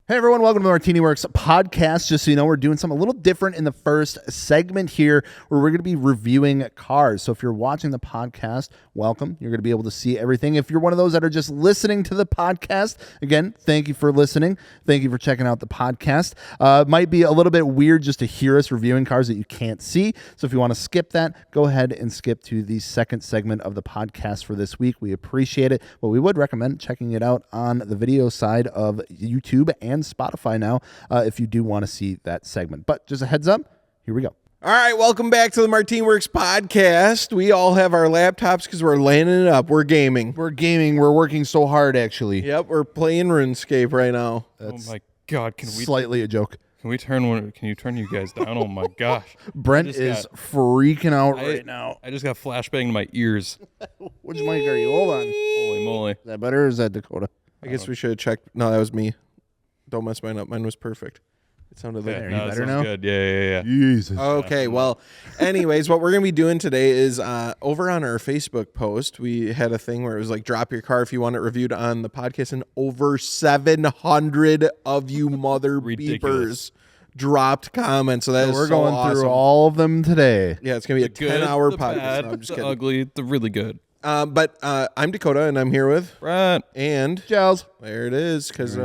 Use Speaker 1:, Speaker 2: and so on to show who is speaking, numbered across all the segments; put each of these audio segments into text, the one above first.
Speaker 1: Hey everyone, welcome to the MartiniWorks Podcast. Just so you know, we're doing something a little different in the first segment here where we're going to be reviewing cars. So if you're watching the podcast, welcome. You're going to be able to see everything. If you're one of those that are just listening to the podcast, again, thank you for listening. Thank you for checking out the podcast. It might be a little bit weird just to hear us reviewing cars that you can't see. So if you want to skip that, go ahead and skip to the second segment of the podcast for this week. We appreciate it, but we would recommend checking it out on the video side of YouTube and Spotify now if you do want to see that segment. But just a heads up, here we go.
Speaker 2: All right, welcome back to the MartiniWorks Podcast. We all have our laptops because we're laying it up. We're gaming.
Speaker 1: We're working so hard, actually.
Speaker 2: Yep, we're playing RuneScape right now.
Speaker 3: Oh my God! Can we
Speaker 1: Slightly a joke.
Speaker 3: Can we turn one? Can you turn you guys down? Oh my gosh!
Speaker 1: Brent is freaking out right now.
Speaker 3: I just got flashbang in my ears.
Speaker 1: Which mic are you? Hold on.
Speaker 3: Holy moly!
Speaker 1: Is that better or is that Dakota?
Speaker 2: I guess we should have checked. No, that was me. Don't mess mine up. Mine was perfect. It sounded like...
Speaker 1: There, you better
Speaker 3: sounds
Speaker 1: now?
Speaker 3: Good. Yeah.
Speaker 1: Jesus.
Speaker 2: Okay, well, anyways, what we're going to be doing today is over on our Facebook post, we had a thing where it was like, drop your car if you want it reviewed on the podcast, and over 700 of you mother beepers dropped comments. So that is
Speaker 1: we're
Speaker 2: so
Speaker 1: going
Speaker 2: awesome.
Speaker 1: through all of them today.
Speaker 2: Yeah, it's going to be a 10-hour podcast.
Speaker 3: Bad,
Speaker 2: No, I'm just
Speaker 3: the
Speaker 2: kidding.
Speaker 3: ugly, the really good.
Speaker 2: But I'm Dakota, and I'm here with...
Speaker 3: Brent.
Speaker 2: And...
Speaker 1: Giles.
Speaker 2: There it is, because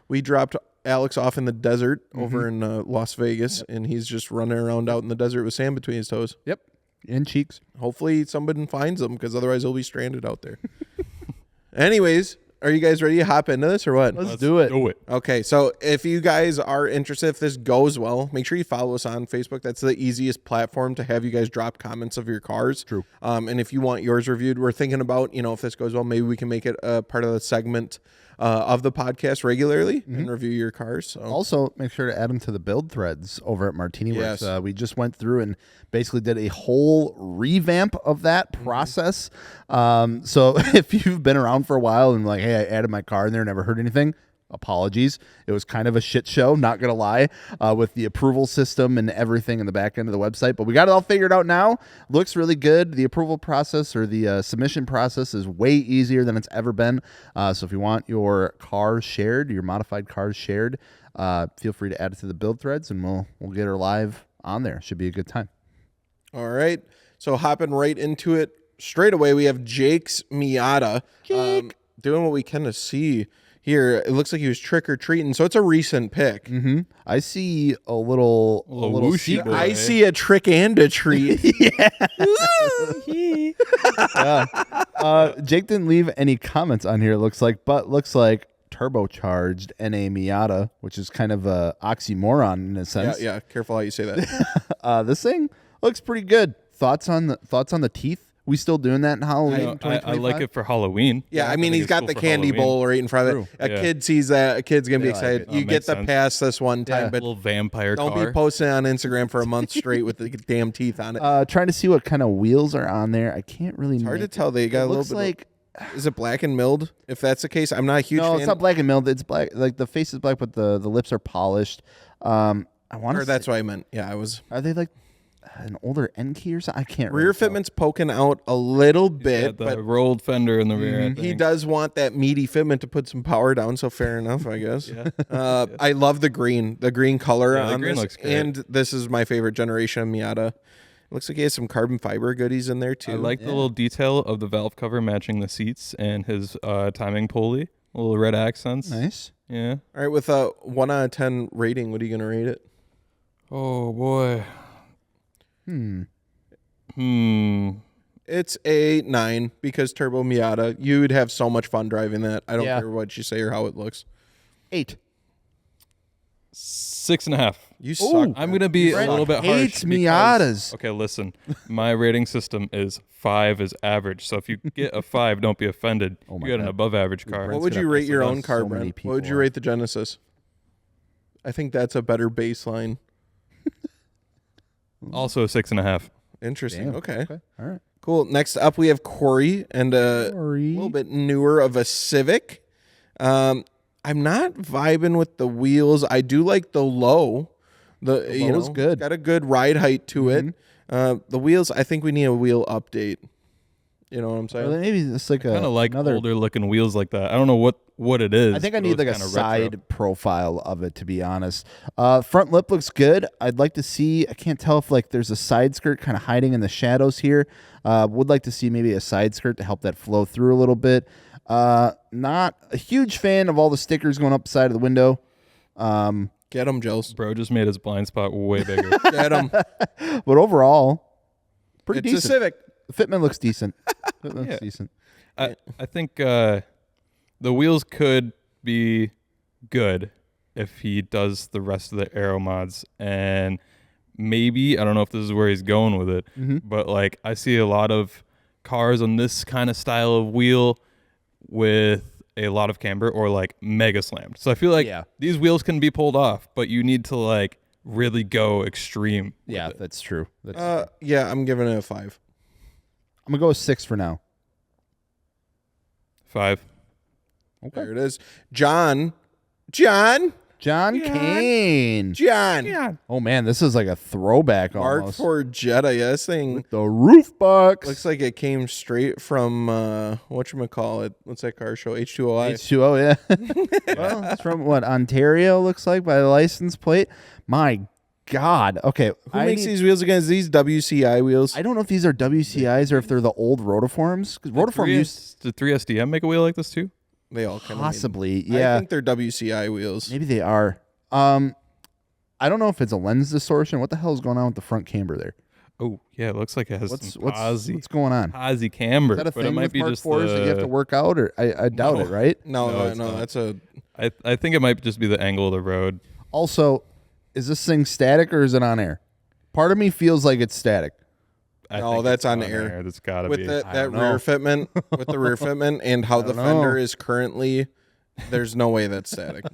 Speaker 2: we dropped Alex off in the desert over in Las Vegas, and he's just running around out in the desert with sand between his toes.
Speaker 1: Yep. And cheeks.
Speaker 2: Hopefully somebody finds him, because otherwise he'll be stranded out there. Anyways, are you guys ready to hop into this or what?
Speaker 1: Let's do it.
Speaker 3: Do it.
Speaker 2: Okay, so if you guys are interested, if this goes well, make sure you follow us on Facebook. That's the easiest platform to have you guys drop comments of your cars.
Speaker 1: True.
Speaker 2: And if you want yours reviewed, we're thinking about, if this goes well, maybe we can make it a part of the segment of the podcast regularly and review your cars. So.
Speaker 1: Also, make sure to add them to the build threads over at MartiniWorks.
Speaker 2: Yes.
Speaker 1: We just went through and basically did a whole revamp of that process. So if you've been around for a while and like, hey, I added my car in there and never heard anything, apologies. It was kind of a shit show, not going to lie, with the approval system and everything in the back end of the website. But we got it all figured out now. Looks really good. The approval process or the submission process is way easier than it's ever been. So if you want your cars shared, your modified cars shared, feel free to add it to the build threads and we'll get her live on there. Should be a good time.
Speaker 2: All right. So hopping right into it straight away, we have Jake's Miata doing what we kind of see here. It looks like he was trick-or-treating, so it's a recent pick.
Speaker 1: I see a little
Speaker 3: whooshy
Speaker 1: seat-
Speaker 3: boy.
Speaker 2: I see a trick and a treat.
Speaker 1: Jake didn't leave any comments on here, it looks like turbocharged NA Miata, which is kind of a oxymoron in a sense.
Speaker 2: Yeah, careful how you say that.
Speaker 1: This thing looks pretty good. Thoughts on the teeth? We still doing that in Halloween?
Speaker 3: I like it for Halloween.
Speaker 2: Yeah, I mean,
Speaker 3: think
Speaker 2: he's
Speaker 3: it's
Speaker 2: got
Speaker 3: cool
Speaker 2: the
Speaker 3: for
Speaker 2: candy
Speaker 3: Halloween.
Speaker 2: bowl right in front of it.
Speaker 3: True.
Speaker 2: A
Speaker 3: Yeah.
Speaker 2: kid sees that. A kid's going to be
Speaker 1: They like
Speaker 2: excited.
Speaker 1: it.
Speaker 2: You
Speaker 3: Oh,
Speaker 2: get
Speaker 3: makes
Speaker 2: the
Speaker 3: sense.
Speaker 2: pass this one time,
Speaker 1: Yeah.
Speaker 2: but
Speaker 3: Little vampire
Speaker 2: don't
Speaker 3: car.
Speaker 2: be posting on Instagram for a month straight with the damn teeth on it.
Speaker 1: Trying to see what kind of wheels are on there. I can't really.
Speaker 2: It's hard to tell. They got a little
Speaker 1: looks
Speaker 2: bit.
Speaker 1: like
Speaker 2: Is it black and milled? If that's the case, I'm not a huge
Speaker 1: no,
Speaker 2: fan.
Speaker 1: it's not black and milled. It's black. Like the face is black, but the lips are polished. I want
Speaker 2: Or
Speaker 1: to.
Speaker 2: that's what I meant. Yeah, I was.
Speaker 1: Are they like an older N key or something? I can't.
Speaker 2: Rear
Speaker 1: really tell.
Speaker 2: fitment's poking out a little
Speaker 3: Got
Speaker 2: bit,
Speaker 3: the
Speaker 2: but
Speaker 3: rolled fender in the rear. I
Speaker 2: he
Speaker 3: think.
Speaker 2: does want that meaty fitment to put some power down. So fair enough, I guess.
Speaker 3: Yeah.
Speaker 2: I love the green color
Speaker 3: Yeah, the
Speaker 2: on
Speaker 3: green
Speaker 2: this,
Speaker 3: looks great.
Speaker 2: and this is my favorite generation of Miata. Looks like he has some carbon fiber goodies in there too.
Speaker 3: I like the little detail of the valve cover matching the seats and his timing pulley. Little red accents.
Speaker 1: Nice.
Speaker 3: Yeah.
Speaker 2: All right, with a 1 out of 10 rating, what are you gonna rate it?
Speaker 3: Oh boy.
Speaker 2: It's a 9 because Turbo Miata. You'd have so much fun driving that. I don't
Speaker 1: Yeah.
Speaker 2: care what you say or how it looks.
Speaker 1: 8.
Speaker 3: 6.5.
Speaker 2: You suck.
Speaker 3: I'm gonna be
Speaker 1: Brent
Speaker 3: a little bit harsh.
Speaker 1: hates
Speaker 3: because-
Speaker 1: Miatas.
Speaker 3: Okay, listen. My rating system is 5 is average. So if you get a 5, don't be offended.
Speaker 1: Oh my
Speaker 3: you got an
Speaker 1: God.
Speaker 3: above average car.
Speaker 2: What would
Speaker 1: gonna
Speaker 2: you rate your
Speaker 1: piss
Speaker 2: own car,
Speaker 1: so many
Speaker 2: Brent? What would you
Speaker 1: people
Speaker 2: rate the Genesis? I think that's a better baseline.
Speaker 3: Also a 6.5.
Speaker 2: Interesting.
Speaker 1: Damn.
Speaker 2: Okay.
Speaker 1: All right.
Speaker 2: Cool. Next up, we have Corey and a little bit newer of a Civic. I'm not vibing with the wheels. I do like the low. The
Speaker 1: low's good.
Speaker 2: Got a good ride height to it. The wheels, I think we need a wheel update. You know what I'm
Speaker 1: Or
Speaker 2: saying?
Speaker 1: maybe it's like
Speaker 3: Kind of like
Speaker 1: another.
Speaker 3: older looking wheels like that. I don't know what it is.
Speaker 1: I think I
Speaker 3: but
Speaker 1: need
Speaker 3: it's
Speaker 1: like a
Speaker 3: kinda
Speaker 1: side
Speaker 3: retro.
Speaker 1: profile of it, to be honest. Front lip looks good. I'd like to see. I can't tell if like there's a side skirt kind of hiding in the shadows here. Would like to see maybe a side skirt to help that flow through a little bit. Not a huge fan of all the stickers going up the side of the window.
Speaker 2: Get him, Joes.
Speaker 3: Bro just made his blind spot way bigger.
Speaker 2: Get him.
Speaker 1: But overall, pretty
Speaker 2: It's a
Speaker 1: decent.
Speaker 2: Civic.
Speaker 1: The fitment looks decent. Fitment looks
Speaker 3: Yeah.
Speaker 1: decent.
Speaker 3: I think the wheels could be good if he does the rest of the aero mods, and maybe I don't know if this is where he's going with it, but like I see a lot of cars on this kind of style of wheel with a lot of camber or like mega slammed. So I feel like these wheels can be pulled off, but you need to like really go extreme.
Speaker 1: Yeah,
Speaker 3: with it.
Speaker 1: that's true. That's
Speaker 2: Yeah, I'm giving it a 5.
Speaker 1: I'm gonna go with 6 for now.
Speaker 3: 5.
Speaker 1: Okay.
Speaker 2: There it is. John
Speaker 1: John
Speaker 2: Yeah.
Speaker 1: Kane.
Speaker 2: John.
Speaker 1: Oh man, this is like a throwback
Speaker 2: Mark
Speaker 1: almost.
Speaker 2: IV Jetta. Yeah, this thing
Speaker 1: The roof box.
Speaker 2: looks like it came straight from whatchamacallit. What's that car show? H2OI.
Speaker 1: H2O, yeah. Well, it's from what, Ontario looks like by the license plate. My God. Okay.
Speaker 2: Who makes these wheels again? Is these WCI wheels?
Speaker 1: I don't know if these are WCIs or if they're the old rotiforms. Because rotiform used
Speaker 3: Did 3SDM make a wheel like this too?
Speaker 2: They all kind of
Speaker 1: possibly, yeah.
Speaker 2: I think they're WCI wheels.
Speaker 1: Maybe they are. I don't know if it's a lens distortion. What the hell is going on with the front camber there?
Speaker 3: Oh yeah, it looks like it has some
Speaker 1: What's going on?
Speaker 3: posy camber.
Speaker 1: Is that a
Speaker 3: but
Speaker 1: thing
Speaker 3: it might
Speaker 1: with
Speaker 3: be
Speaker 1: Mark
Speaker 3: just
Speaker 1: IVs that you have to work out? Or I doubt it, right?
Speaker 3: No,
Speaker 2: No,
Speaker 3: it's not.
Speaker 2: that's a.
Speaker 3: I think it might just be the angle of the road.
Speaker 1: Also, is this thing static or is it on air? Part of me feels like it's static.
Speaker 3: I
Speaker 2: No,
Speaker 3: think
Speaker 2: that's
Speaker 3: it's
Speaker 2: on air.
Speaker 3: That's gotta
Speaker 2: With
Speaker 3: be.
Speaker 2: that
Speaker 1: don't know.
Speaker 2: rear fitment, with the rear fitment, and how the
Speaker 1: don't
Speaker 2: fender
Speaker 1: know.
Speaker 2: is currently, there's no way that's static.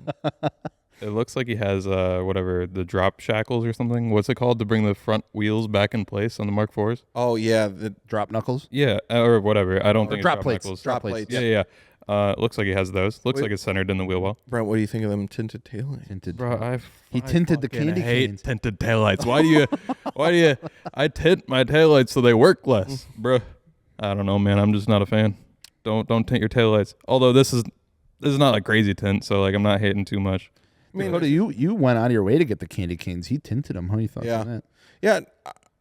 Speaker 3: It looks like he has whatever the drop shackles or something. What's it called to bring the front wheels back in place on the Mark IVs?
Speaker 2: Oh yeah, the
Speaker 1: Drop knuckles?
Speaker 3: Yeah, or whatever. I don't think
Speaker 1: drop
Speaker 3: it's
Speaker 1: plates.
Speaker 3: knuckles.
Speaker 1: Drop
Speaker 2: Drop
Speaker 1: plates.
Speaker 2: plates.
Speaker 3: Yeah, yeah. It looks like he has those. Looks
Speaker 2: Wait.
Speaker 3: like it's centered in the wheel well.
Speaker 2: Brent, what do you think of them tinted taillights?
Speaker 1: Tinted.
Speaker 3: Bro,
Speaker 1: He tinted the candy
Speaker 3: hate
Speaker 1: canes.
Speaker 3: tinted taillights. Why do you I tint my taillights so they work less, bro? I don't know, man. I'm just not a fan. Don't tint your taillights. Although this is not like crazy tint, so like I'm not hating too much.
Speaker 2: I mean,
Speaker 1: Dakota, you went out of your way to get the candy canes. He tinted them. How you thought
Speaker 2: Yeah.
Speaker 1: of that?
Speaker 2: yeah,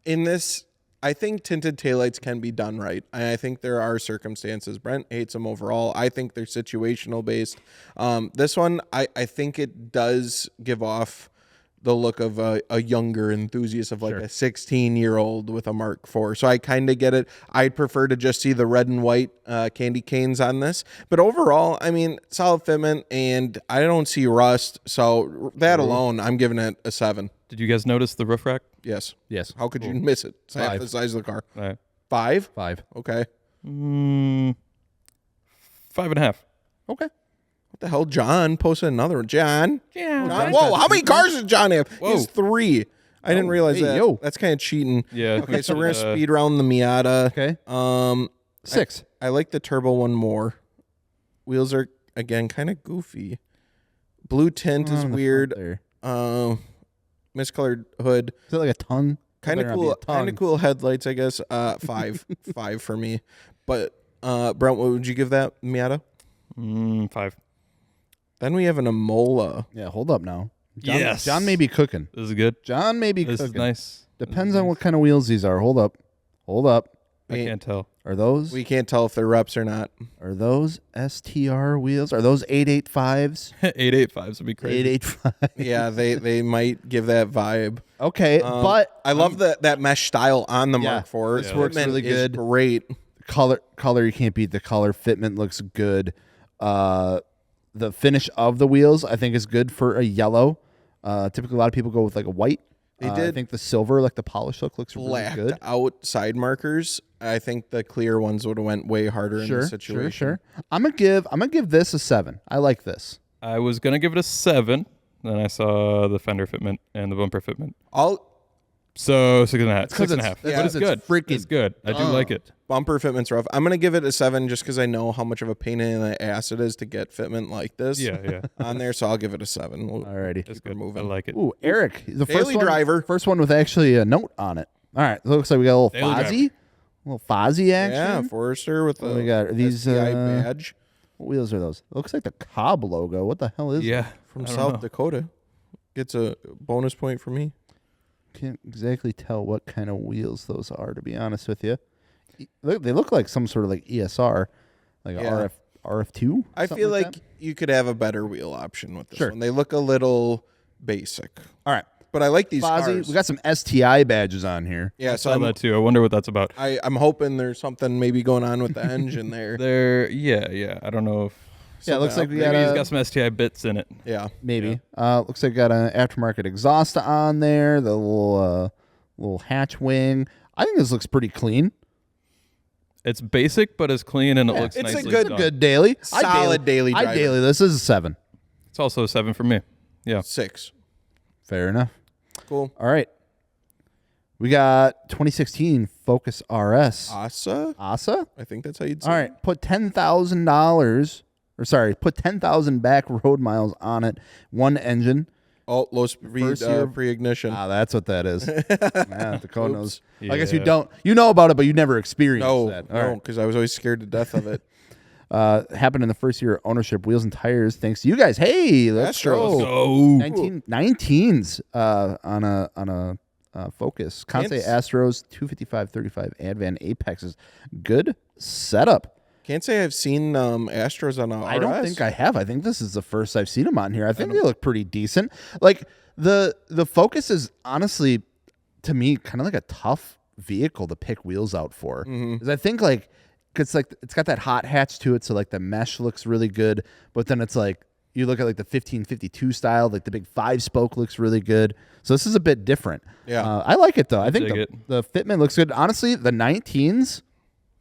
Speaker 2: in this, I think tinted taillights can be done right. I think there are circumstances. Brent hates them overall. I think they're situational based. This one, I think it does give off the look of a younger enthusiast of like a 16-year-old with a Mark IV. So I kind of get it. I'd prefer to just see the red and white candy canes on this. But overall, I mean, solid fitment, and I don't see rust. So that alone, I'm giving it a 7.
Speaker 3: Did you guys notice the roof rack?
Speaker 2: Yes.
Speaker 1: Yes.
Speaker 2: How could you miss it? It's half
Speaker 1: 5.
Speaker 2: the size of the car.
Speaker 3: 5.
Speaker 2: 5?
Speaker 1: 5.
Speaker 2: Okay.
Speaker 3: 5.5.
Speaker 1: Okay.
Speaker 2: What the hell? John posted another one. John?
Speaker 3: Yeah.
Speaker 2: John? Whoa, how many cars does John have? He has
Speaker 3: Whoa.
Speaker 2: 3. I didn't realize
Speaker 1: hey,
Speaker 2: that.
Speaker 1: yo.
Speaker 2: That's kind of cheating.
Speaker 3: Yeah.
Speaker 2: Okay, so we're going to speed around the Miata.
Speaker 1: Okay. 6.
Speaker 2: I like the turbo one more. Wheels are, again, kind of goofy. Blue tint is
Speaker 1: On the
Speaker 2: weird.
Speaker 1: front there.
Speaker 2: Miscolored hood.
Speaker 1: Is it like a tongue?
Speaker 2: Kind of
Speaker 1: Better not be
Speaker 2: cool.
Speaker 1: a tongue.
Speaker 2: Kind of cool headlights, I guess. 5. 5 for me. But Brent, what would you give that Miata?
Speaker 3: 5.
Speaker 2: Then we have an Amola.
Speaker 1: Yeah, hold up now. John,
Speaker 3: Yes.
Speaker 1: John may be cooking.
Speaker 3: This is good.
Speaker 1: John may be
Speaker 3: This
Speaker 1: cooking.
Speaker 3: is nice.
Speaker 1: Depends on what kind of wheels these are. Hold up. Hold up.
Speaker 3: I can't tell.
Speaker 1: Are those
Speaker 2: We can't tell if they're reps or not.
Speaker 1: STR wheels? Are those 885s?
Speaker 3: 885s would be crazy.
Speaker 1: 885.
Speaker 2: Yeah, they might give that vibe.
Speaker 1: Okay, but
Speaker 2: I love that mesh style on the Mark IV.
Speaker 1: this works
Speaker 2: Fitment
Speaker 1: really
Speaker 2: is
Speaker 1: good.
Speaker 2: Great.
Speaker 1: color you can't beat the color. Fitment looks good. The finish of the wheels I think is good for a yellow. Typically a lot of people go with like a white.
Speaker 2: They
Speaker 1: I
Speaker 2: did
Speaker 1: think the silver, like the polish look, looks really
Speaker 2: Blacked
Speaker 1: good.
Speaker 2: out side markers. I think the clear ones would have went way harder in this situation.
Speaker 1: Sure. I'm gonna give this a 7. I like this.
Speaker 3: I was gonna give it a 7. Then I saw the fender fitment and the bumper fitment. So 6.5.
Speaker 1: 'cause
Speaker 3: 6.5.
Speaker 1: it's-
Speaker 3: But it's
Speaker 1: it's
Speaker 3: good.
Speaker 1: freaking
Speaker 3: It's good. I do like it.
Speaker 2: Bumper fitment's rough. I'm gonna give it a 7 just because I know how much of a pain in the ass it is to get fitment like this.
Speaker 3: Yeah.
Speaker 2: On there, so I'll give it a 7.
Speaker 1: Alrighty.
Speaker 3: It's good.
Speaker 2: moving.
Speaker 3: I like it.
Speaker 1: Ooh, Eric, the
Speaker 2: Daily driver.
Speaker 1: first one with actually a note on it. All right, looks like we got a little
Speaker 3: Daily
Speaker 1: Fozzie, little Fozzie action.
Speaker 2: Yeah, Forester with
Speaker 1: What do
Speaker 2: the
Speaker 1: we got? Are these
Speaker 2: STI badge
Speaker 1: what wheels are those? It looks like the Cobb logo. What the hell is
Speaker 3: Yeah.
Speaker 2: from
Speaker 3: I don't
Speaker 2: South
Speaker 3: know.
Speaker 2: Dakota. Gets a bonus point for me.
Speaker 1: Can't exactly tell what kind of wheels those are, to be honest with you. They look like some sort of like ESR, like
Speaker 2: Yeah.
Speaker 1: a RF2.
Speaker 2: I
Speaker 1: something
Speaker 2: feel like
Speaker 1: that.
Speaker 2: you could have a better wheel option with this
Speaker 1: Sure.
Speaker 2: one. They look a little basic.
Speaker 1: All right,
Speaker 2: But I like these
Speaker 1: Fozzie.
Speaker 2: cars.
Speaker 1: We got some STI badges on here.
Speaker 2: Yeah,
Speaker 3: I
Speaker 2: so
Speaker 3: saw
Speaker 2: I'm,
Speaker 3: that too. I wonder what that's about.
Speaker 2: I'm hoping there's something maybe going on with the engine there.
Speaker 3: Yeah. I don't know if
Speaker 1: Yeah, it looks like we
Speaker 3: maybe
Speaker 1: got
Speaker 3: he's
Speaker 1: a
Speaker 3: got some STI bits in it.
Speaker 2: Yeah.
Speaker 1: maybe. Looks like we got an aftermarket exhaust on there. The little hatch wing. I think this looks pretty clean.
Speaker 3: It's basic, but it's clean and it looks
Speaker 2: it's a
Speaker 3: nicely
Speaker 2: good-
Speaker 3: done.
Speaker 1: Good daily.
Speaker 2: Solid daily
Speaker 1: I
Speaker 2: driver.
Speaker 1: daily. This is a 7.
Speaker 3: It's also a 7 for me. Yeah.
Speaker 2: 6.
Speaker 1: Fair enough.
Speaker 2: Cool.
Speaker 1: All right. We got 2016 Focus RS.
Speaker 2: Asa?
Speaker 1: ASA?
Speaker 2: I think that's how you'd say
Speaker 1: All right. Put $10,000 put 10,000 back road miles on it. One engine.
Speaker 2: Oh, low speed
Speaker 1: First year-
Speaker 2: pre-ignition.
Speaker 1: Ah, that's what that is. Yeah, Dakota knows. I guess you
Speaker 3: Yeah.
Speaker 1: don't. You know about it, but you never experienced
Speaker 2: No,
Speaker 1: that. All
Speaker 2: no,
Speaker 1: right.
Speaker 2: because I was always scared to death of it.
Speaker 1: Happened in the first year of ownership. Wheels and tires. Thanks to you guys. Hey, let's
Speaker 2: Astros.
Speaker 1: go.
Speaker 3: Oh,
Speaker 1: 19s on a Focus. Conce
Speaker 2: Can't s-
Speaker 1: Astros 255/35 Advan Apexes. Good setup.
Speaker 2: Can't say I've seen Astros on a
Speaker 1: I don't
Speaker 2: RS.
Speaker 1: think I have. I think this is the first I've seen them on here. I think they look pretty decent. Like the Focus is honestly, to me, kind of like a tough vehicle to pick wheels out for. Because I think like it's got that hot hatch to it, so like the mesh looks really good. But then it's like you look at like the 1552 style, like the big 5-spoke looks really good. So this is a bit different.
Speaker 2: Yeah.
Speaker 1: I like it though. I think
Speaker 3: dig it.
Speaker 1: the fitment looks good. Honestly, the 19s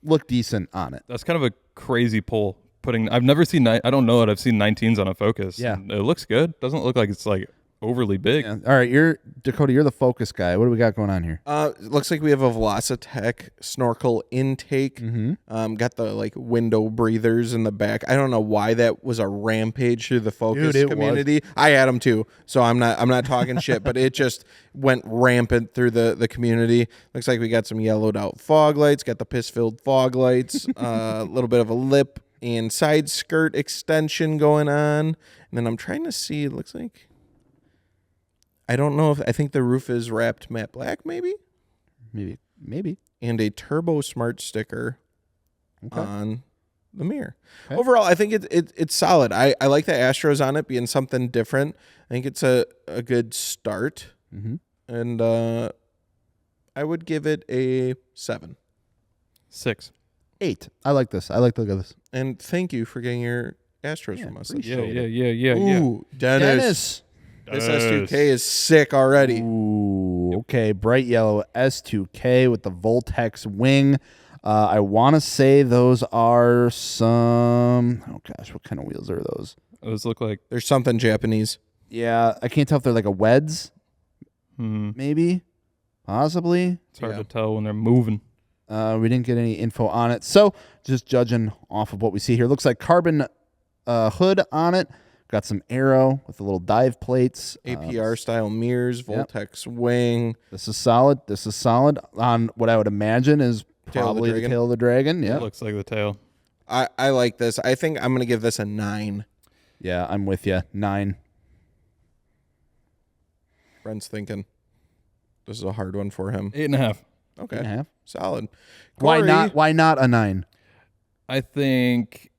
Speaker 1: look decent on it.
Speaker 3: that's kind of a crazy pull. I've never seen. I don't know that I've seen 19s on a Focus.
Speaker 1: Yeah.
Speaker 3: And it looks good. Doesn't look like it's like overly big.
Speaker 1: Yeah. All right, Dakota. You're the Focus guy. What do we got going on here?
Speaker 2: Looks like we have a Velocitech snorkel intake. Got the like window breathers in the back. I don't know why that was a rampage through the Focus
Speaker 1: Dude, it
Speaker 2: community. I had them too, so I'm not talking shit. But it just went rampant through the community. Looks like we got some yellowed out fog lights. Got the piss filled fog lights. A little bit of a lip and side skirt extension going on. And then I'm trying to see. It looks like. I don't know I think the roof is wrapped matte black, maybe,
Speaker 1: Maybe.
Speaker 2: and a Turbo Smart sticker
Speaker 1: Okay.
Speaker 2: on the mirror.
Speaker 1: Okay.
Speaker 2: Overall, I think it's solid. I like the Astros on it being something different. I think it's a good start, and I would give it a 7.
Speaker 3: 6.
Speaker 1: 8. I like this. I like the look of this.
Speaker 2: And thank you for getting your Astros
Speaker 1: Yeah,
Speaker 2: from us.
Speaker 1: appreciate
Speaker 3: Yeah.
Speaker 2: Ooh, Dennis. This S2K is sick already.
Speaker 1: Ooh, okay. Bright yellow S2K with the Voltex wing. I want to say those are some. Oh gosh, what kind of wheels are those?
Speaker 3: Those look like.
Speaker 2: There's something Japanese.
Speaker 1: Yeah, I can't tell if they're like a Weds, maybe, possibly.
Speaker 3: It's hard
Speaker 2: Yeah.
Speaker 3: to tell when they're moving.
Speaker 1: We didn't get any info on it, so just judging off of what we see here. Looks like carbon hood on it. Got some aero with the little dive plates.
Speaker 2: APR style mirrors, Voltex wing.
Speaker 1: This is solid. This is solid on what I would imagine is
Speaker 2: Tail of the
Speaker 1: probably the
Speaker 2: Dragon.
Speaker 1: tail of the dragon. Yeah.
Speaker 3: It looks like the tail.
Speaker 2: I like this. I think I'm going to give this a 9.
Speaker 1: Yeah, I'm with you. 9.
Speaker 2: Brent's thinking this is a hard one for him.
Speaker 3: 8.5.
Speaker 2: Okay.
Speaker 1: 8.5.
Speaker 2: Solid.
Speaker 1: Why
Speaker 2: Corey,
Speaker 1: not? Why not a 9?
Speaker 3: I think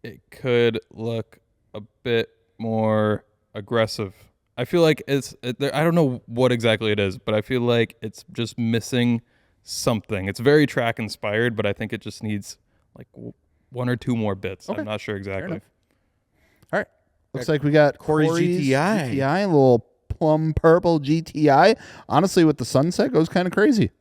Speaker 3: it could look a bit more aggressive. I feel like I don't know what exactly it is, but I feel like it's just missing something. It's very track inspired, but I think it just needs like 1 or 2 more bits.
Speaker 1: Okay.
Speaker 3: I'm not sure exactly.
Speaker 1: enough. All right. Looks like we got
Speaker 2: Corey's
Speaker 1: GTI.
Speaker 2: GTI.
Speaker 1: A little plum purple GTI. Honestly, with the sunset, goes kind of crazy.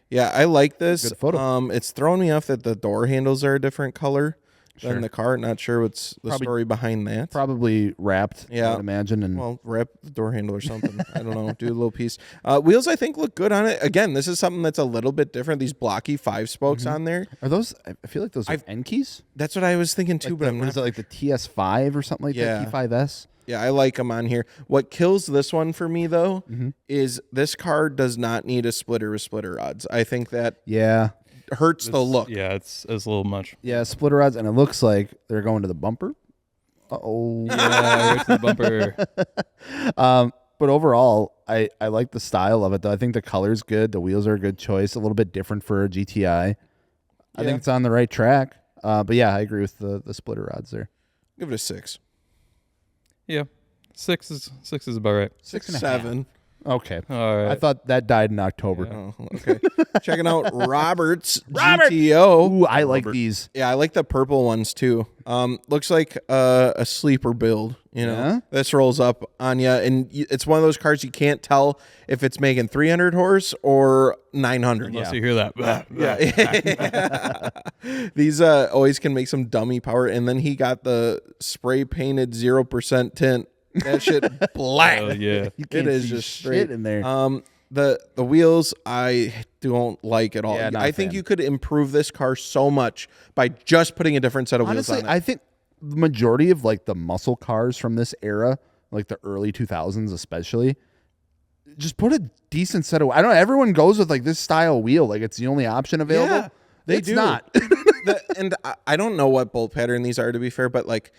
Speaker 2: Yeah, I like this.
Speaker 1: Good photo.
Speaker 2: It's throwing me off that the door handles are a different color
Speaker 1: Sure.
Speaker 2: than the car. Not sure what's the
Speaker 1: Probably-
Speaker 2: story behind that.
Speaker 1: Probably wrapped, I
Speaker 2: Yeah.
Speaker 1: would imagine. And
Speaker 2: Well, wrap the door handle or something. I don't know. Do a little piece. Wheels, I think, look good on it. Again, this is something that's a little bit different. These blocky 5-spokes on there.
Speaker 1: are those? I feel like those are N-keys.
Speaker 2: That's what I was thinking too, but I'm
Speaker 1: What
Speaker 2: not.
Speaker 1: is it, like the TS5 or something like
Speaker 2: Yeah.
Speaker 1: that? T5S.
Speaker 2: Yeah, I like them on here. What kills this one for me, though,
Speaker 1: Mm-hmm.
Speaker 2: is this car does not need a splitter with splitter rods. I think that
Speaker 1: Yeah.
Speaker 2: hurts the look.
Speaker 3: Yeah, it's a little much.
Speaker 1: Yeah, splitter rods, and it looks like they're going to the bumper. Uh-oh.
Speaker 3: Yeah, right to the bumper.
Speaker 1: But overall, I like the style of it, though. I think the color's good. The wheels are a good choice. A little bit different for a GTI. I think it's on the right track. But yeah, I agree with the splitter rods there.
Speaker 2: Give it a 6.
Speaker 3: Yeah, 6 is about right.
Speaker 2: 7.
Speaker 1: Okay.
Speaker 3: All right.
Speaker 1: I thought that died in October.
Speaker 2: Oh, okay. Checking out Robert's GTO.
Speaker 1: Ooh, I like these.
Speaker 2: Yeah, I like the purple ones too. Looks like a sleeper build. You know,
Speaker 1: Yeah?
Speaker 2: this rolls up on you, and it's one of those cars you can't tell if it's making 300 horse or 900.
Speaker 3: Unless you hear that.
Speaker 2: Yeah. These always can make some dummy power, and then he got the spray painted 0% tint. That shit black.
Speaker 3: Oh, yeah.
Speaker 1: You can't
Speaker 2: It is
Speaker 1: see
Speaker 2: just
Speaker 1: shit
Speaker 2: straight
Speaker 1: in there.
Speaker 2: The wheels I don't like at all.
Speaker 1: Yeah, not
Speaker 2: I
Speaker 1: a
Speaker 2: think
Speaker 1: fan.
Speaker 2: you could improve this car so much by just putting a different set of
Speaker 1: Honestly,
Speaker 2: wheels on it.
Speaker 1: I think the majority of like the muscle cars from this era, like the early 2000s especially, just put a decent set of. I don't know. Everyone goes with like this style wheel, like it's the only option available.
Speaker 2: Yeah, they
Speaker 1: it's
Speaker 2: do.
Speaker 1: not.
Speaker 2: And I don't know what bolt pattern these are, to be fair, but like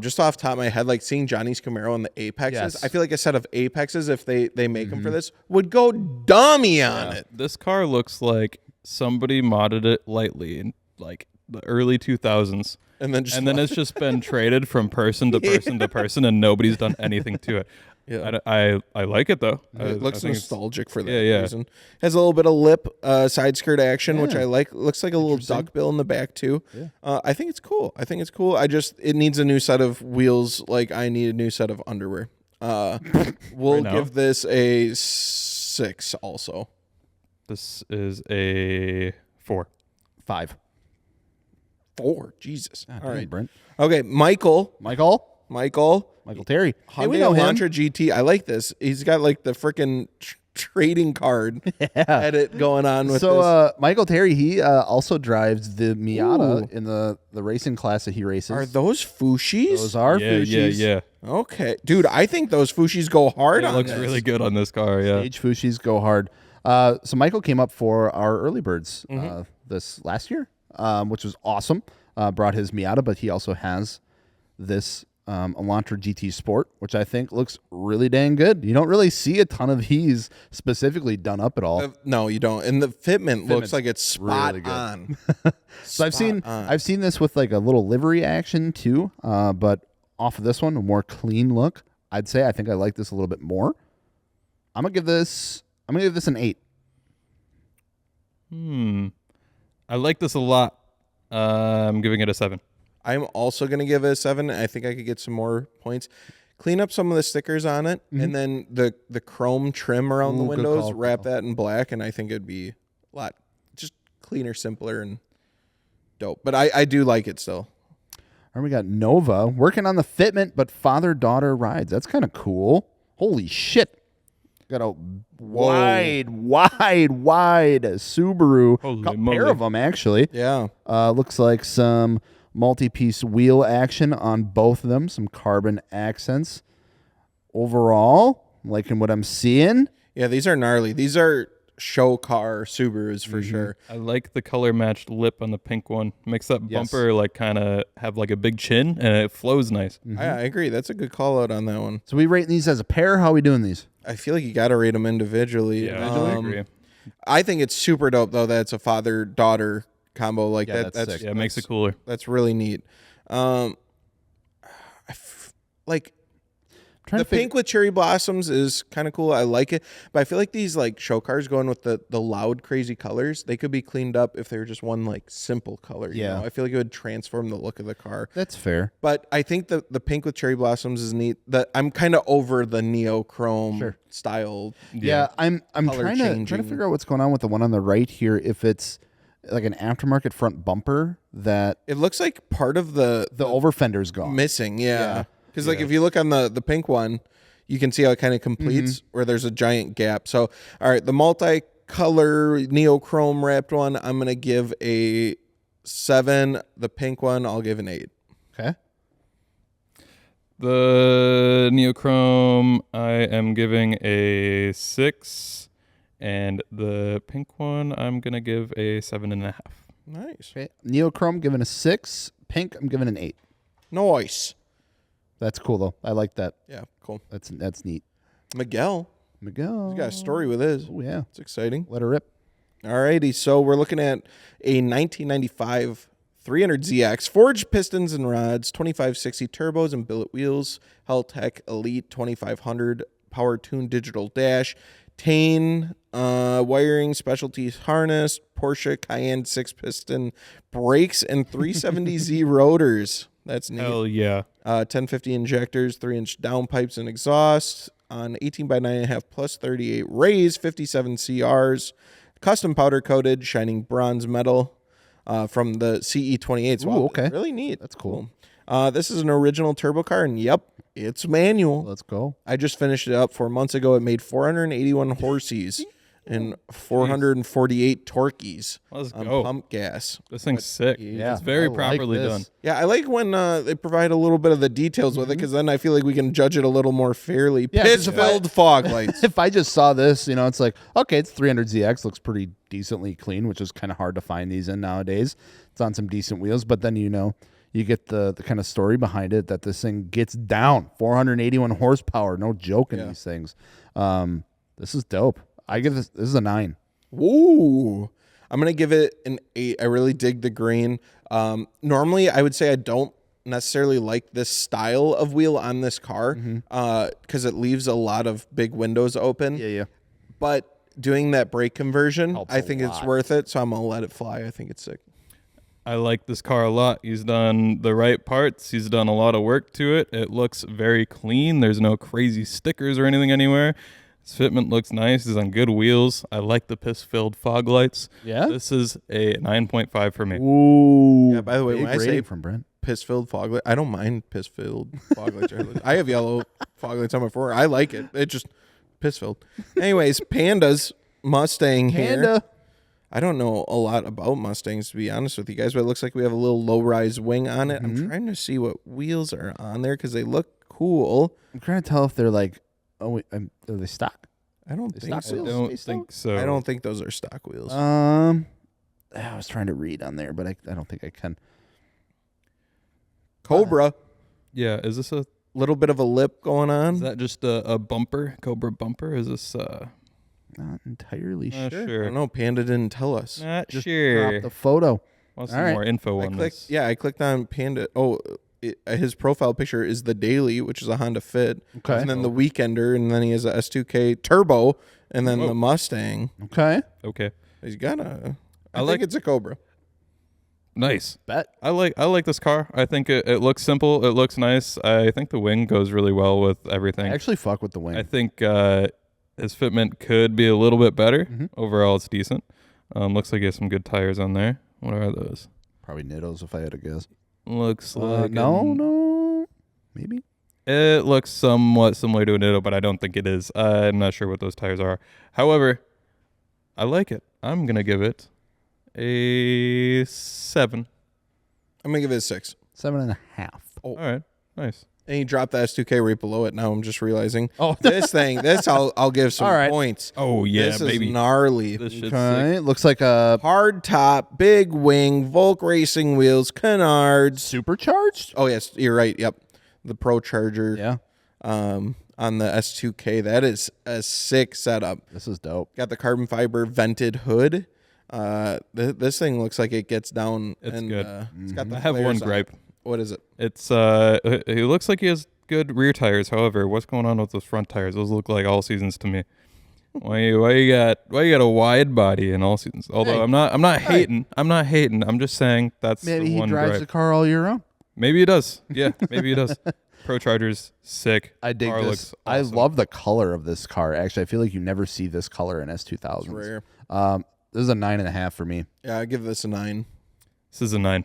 Speaker 2: just off the top of my head, like seeing Johnny's Camaro and the Apexes,
Speaker 1: Yes.
Speaker 2: I feel like a set of Apexes, if they make them for this, would go dummy on it.
Speaker 3: This car looks like somebody modded it lightly in like the early 2000s.
Speaker 2: And then
Speaker 3: It's just been traded from person to person to person, and nobody's done anything to it.
Speaker 2: Yeah.
Speaker 3: I like it though.
Speaker 2: It looks
Speaker 3: I think it's-
Speaker 2: nostalgic for that
Speaker 3: Yeah.
Speaker 2: reason. Has a little bit of lip side skirt action, which I like. Looks like a little duck bill in the back too.
Speaker 1: Yeah.
Speaker 2: I think it's cool. It needs a new set of wheels, like I need a new set of underwear. We'll
Speaker 3: now?
Speaker 2: give this a 6 also.
Speaker 3: This is a 4.
Speaker 1: 5.
Speaker 2: 4, Jesus. All right,
Speaker 1: Brent.
Speaker 2: Okay, Michael
Speaker 1: Terry. Hey,
Speaker 2: Hyundai
Speaker 1: we know him.
Speaker 2: Elantra GT. I like this. He's got like the freaking trading card edit going on with this.
Speaker 1: So Michael Terry, he also drives the Miata in the racing class that he races.
Speaker 2: Are those Fushis?
Speaker 1: Those are
Speaker 3: Yeah,
Speaker 1: Fushis.
Speaker 3: yeah.
Speaker 2: Okay, dude, I think those Fushis go hard
Speaker 3: It
Speaker 2: on
Speaker 3: looks
Speaker 2: this.
Speaker 3: really good on this car. Yeah.
Speaker 1: Stage Fushis go hard. So Michael came up for our early birds this last year, which was awesome. Brought his Miata, but he also has this Elantra GT Sport, which I think looks really dang good. You don't really see a ton of these specifically done up at all.
Speaker 2: No, you don't. And the fitment looks like it's spot
Speaker 1: really good.
Speaker 2: on.
Speaker 1: So I've seen this with like a little livery action too, but off of this one, a more clean look. I'd say I think I like this a little bit more. I'm gonna give this an 8.
Speaker 3: I like this a lot. I'm giving it a 7.
Speaker 2: I'm also going to give it a 7. I think I could get some more points. Clean up some of the stickers on it, and then the chrome trim around the
Speaker 1: Ooh, good
Speaker 2: windows,
Speaker 1: call,
Speaker 2: wrap that in black, and I think it'd be a lot just cleaner, simpler, and dope. But I do like it still.
Speaker 1: And we got Nova working on the fitment, but father-daughter rides. That's kind of cool. Holy shit. Got a wide Subaru.
Speaker 3: Holy
Speaker 1: Got a
Speaker 3: moly.
Speaker 1: pair of them, actually.
Speaker 2: Yeah.
Speaker 1: Looks like some multi-piece wheel action on both of them. Some carbon accents. Overall, liking what I'm seeing.
Speaker 2: Yeah, these are gnarly. These are show car Subarus for sure.
Speaker 3: I like the color matched lip on the pink one. Makes that
Speaker 1: Yes.
Speaker 3: bumper like kind of have like a big chin, and it flows nice.
Speaker 2: I agree. That's a good call out on that one.
Speaker 1: So we rate these as a pair. How are we doing these?
Speaker 2: I feel like you got to rate them individually.
Speaker 3: Yeah, I agree.
Speaker 2: I think it's super dope though that it's a father-daughter combo like
Speaker 1: Yeah,
Speaker 2: that.
Speaker 1: that's sick.
Speaker 3: Yeah, it makes it cooler.
Speaker 2: That's really neat. Like
Speaker 1: Trying
Speaker 2: the
Speaker 1: to figure-
Speaker 2: pink with cherry blossoms is kind of cool. I like it, but I feel like these like show cars going with the loud, crazy colors, they could be cleaned up if they were just one like simple color. You
Speaker 1: Yeah.
Speaker 2: know? I feel like it would transform the look of the car.
Speaker 1: That's fair.
Speaker 2: But I think the pink with cherry blossoms is neat. I'm kind of over the neochrome style.
Speaker 1: Yeah, I'm
Speaker 2: Color
Speaker 1: trying to
Speaker 2: changing.
Speaker 1: figure out what's going on with the one on the right here. If it's like an aftermarket front bumper that
Speaker 2: It looks like part of the
Speaker 1: over fender's gone.
Speaker 2: missing. Yeah. Because like if you look on the pink one, you can see how it kind of completes where there's a giant gap. So, all right, the multi-color neochrome wrapped one, I'm going to give a 7. The pink one, I'll give an 8.
Speaker 1: Okay.
Speaker 3: The neochrome, I am giving a 6, And the pink one, I'm going to give a 7.5.
Speaker 2: Nice.
Speaker 1: Okay. Neochrome giving a 6. Pink, I'm giving an 8.
Speaker 2: Nice.
Speaker 1: That's cool though. I like that.
Speaker 2: Yeah, cool.
Speaker 1: That's neat.
Speaker 2: Miguel.
Speaker 1: He's
Speaker 2: He's got a story with his.
Speaker 1: Oh yeah.
Speaker 2: It's exciting.
Speaker 1: Let her rip.
Speaker 2: Alrighty, so we're looking at a 1995 300ZX, forged pistons and rods, 2560 turbos and billet wheels, Helltech Elite 2500 power tuned digital dash, Tane wiring, specialties harness, Porsche Cayenne 6-piston brakes, and 370Z rotors. That's neat.
Speaker 3: Hell yeah.
Speaker 2: 1050 injectors, 3-inch downpipes and exhaust on 18 by 9.5 plus 38 rays, 57 CRs, custom powder coated, shining bronze metal from the CE28s.
Speaker 1: Ooh, okay.
Speaker 2: Really neat.
Speaker 1: That's cool.
Speaker 2: This is an original turbo car, and yep, it's manual.
Speaker 1: Let's go.
Speaker 2: I just finished it up 4 months ago. It made 481 horses and 448 torqueys
Speaker 3: Let's
Speaker 2: on
Speaker 3: go.
Speaker 2: pump gas.
Speaker 3: This thing's sick.
Speaker 1: Yeah,
Speaker 3: It's very
Speaker 1: I like
Speaker 3: properly
Speaker 1: this.
Speaker 3: done.
Speaker 2: Yeah, I like when they provide a little bit of the details with it, because then I feel like we can judge it a little more fairly.
Speaker 1: Yeah, 'cause if
Speaker 2: Pitch-filled fog lights.
Speaker 1: If I just saw this, it's like, okay, it's 300ZX, looks pretty decently clean, which is kind of hard to find these in nowadays. It's on some decent wheels, but then you get the kind of story behind it that this thing gets down 481 horsepower. No joke in these things. This is dope. I give this is a 9.
Speaker 2: Ooh. I'm going to give it an 8. I really dig the grain. Normally, I would say I don't necessarily like this style of wheel on this car because it leaves a lot of big windows open.
Speaker 1: Yeah.
Speaker 2: But doing that brake conversion,
Speaker 1: Helps
Speaker 2: I
Speaker 1: a
Speaker 2: think it's
Speaker 1: lot.
Speaker 2: worth it, so I'm going to let it fly. I think it's sick.
Speaker 3: I like this car a lot. He's done the right parts. He's done a lot of work to it. It looks very clean. There's no crazy stickers or anything anywhere. His fitment looks nice. He's on good wheels. I like the piss-filled fog lights.
Speaker 1: Yeah?
Speaker 3: This is a 9.5 for me.
Speaker 1: Ooh.
Speaker 2: Yeah, by the way, when I say
Speaker 1: from Brent.
Speaker 2: piss-filled fog light, I don't mind piss-filled fog lights. I have yellow fog lights on my floor. I like it. It's just piss-filled. Anyways, Panda's Mustang here.
Speaker 1: Panda.
Speaker 2: I don't know a lot about Mustangs, to be honest with you guys, but it looks like we have a little low-rise wing on it. I'm trying to see what wheels are on there because they look cool.
Speaker 1: I'm trying to tell if they're like, are they stock?
Speaker 2: I don't
Speaker 1: They
Speaker 2: think
Speaker 1: stock
Speaker 3: I
Speaker 2: so.
Speaker 1: wheels?
Speaker 3: don't
Speaker 1: They
Speaker 3: think so.
Speaker 2: I don't think those are stock wheels.
Speaker 1: I was trying to read on there, but I don't think I can.
Speaker 2: Cobra,
Speaker 3: Yeah, is this a...
Speaker 2: little bit of a lip going on.
Speaker 3: Is that just a bumper? Cobra bumper? Is this...
Speaker 1: Not entirely
Speaker 3: Not
Speaker 1: sure.
Speaker 2: I
Speaker 3: sure.
Speaker 2: don't know. Panda didn't tell us.
Speaker 3: Not
Speaker 1: Just
Speaker 3: sure.
Speaker 1: drop the photo.
Speaker 3: Want
Speaker 1: All
Speaker 3: some
Speaker 1: right.
Speaker 3: more info
Speaker 2: I
Speaker 3: on
Speaker 2: clicked.
Speaker 3: this.
Speaker 2: Yeah, I clicked on Panda. Oh, his profile picture is the Daily, which is a Honda Fit.
Speaker 1: Okay.
Speaker 2: And then the Weekender, and then he has a S2K Turbo, and then the Mustang.
Speaker 1: Okay.
Speaker 3: Okay.
Speaker 2: He's got a. I
Speaker 3: like-
Speaker 2: think it's a Cobra.
Speaker 3: Nice.
Speaker 1: Bet.
Speaker 3: I like this car. I think it looks simple. It looks nice. I think the wing goes really well with everything.
Speaker 1: I actually fuck with the wing.
Speaker 3: I think his fitment could be a little bit better.
Speaker 1: Mhm.
Speaker 3: Overall, it's decent. Looks like he has some good tires on there. What are those?
Speaker 1: Probably Nittos if I had to guess.
Speaker 3: Looks like
Speaker 1: No. Maybe.
Speaker 3: It looks somewhat similar to a Nitto, but I don't think it is. I'm not sure what those tires are. However, I like it. I'm gonna give it a 7.
Speaker 2: I'm gonna give it a 6.
Speaker 1: 7.5.
Speaker 3: All right, nice.
Speaker 2: And he dropped the S2K right below it. Now I'm just realizing.
Speaker 1: Oh.
Speaker 2: This I'll give some
Speaker 1: All right.
Speaker 2: points.
Speaker 3: Oh yeah,
Speaker 2: This
Speaker 3: baby.
Speaker 2: is gnarly.
Speaker 3: This shit's sick.
Speaker 1: Okay. Looks like a
Speaker 2: Hard top, big wing, Volk racing wheels, canards.
Speaker 1: supercharged.
Speaker 2: Oh yes, you're right. Yep, the Pro Charger.
Speaker 1: Yeah.
Speaker 2: On the S2K, that is a sick setup.
Speaker 1: This is dope.
Speaker 2: Got the carbon fiber vented hood. This thing looks like it gets down.
Speaker 3: It's
Speaker 2: and,
Speaker 3: good.
Speaker 2: It's got the
Speaker 3: I have one
Speaker 2: flares on
Speaker 3: gripe.
Speaker 2: it. What is it?
Speaker 3: It's he looks like he has good rear tires. However, what's going on with those front tires? Those look like all seasons to me. Why you got a wide body in all seasons? Although
Speaker 1: Hey.
Speaker 3: I'm not hating. I'm not hating. I'm just saying that's
Speaker 1: Maybe
Speaker 3: the
Speaker 1: he
Speaker 3: one
Speaker 1: drives
Speaker 3: gripe.
Speaker 1: the car all year round.
Speaker 3: Maybe he does. Yeah, maybe he does. Pro Charger's sick.
Speaker 1: I dig
Speaker 3: Car
Speaker 1: this.
Speaker 3: looks
Speaker 1: I
Speaker 3: awesome.
Speaker 1: love the color of this car. Actually, I feel like you never see this color in S2000s.
Speaker 2: It's rare.
Speaker 1: This is a 9.5 for me.
Speaker 2: Yeah, I give this a 9.
Speaker 3: This is a 9.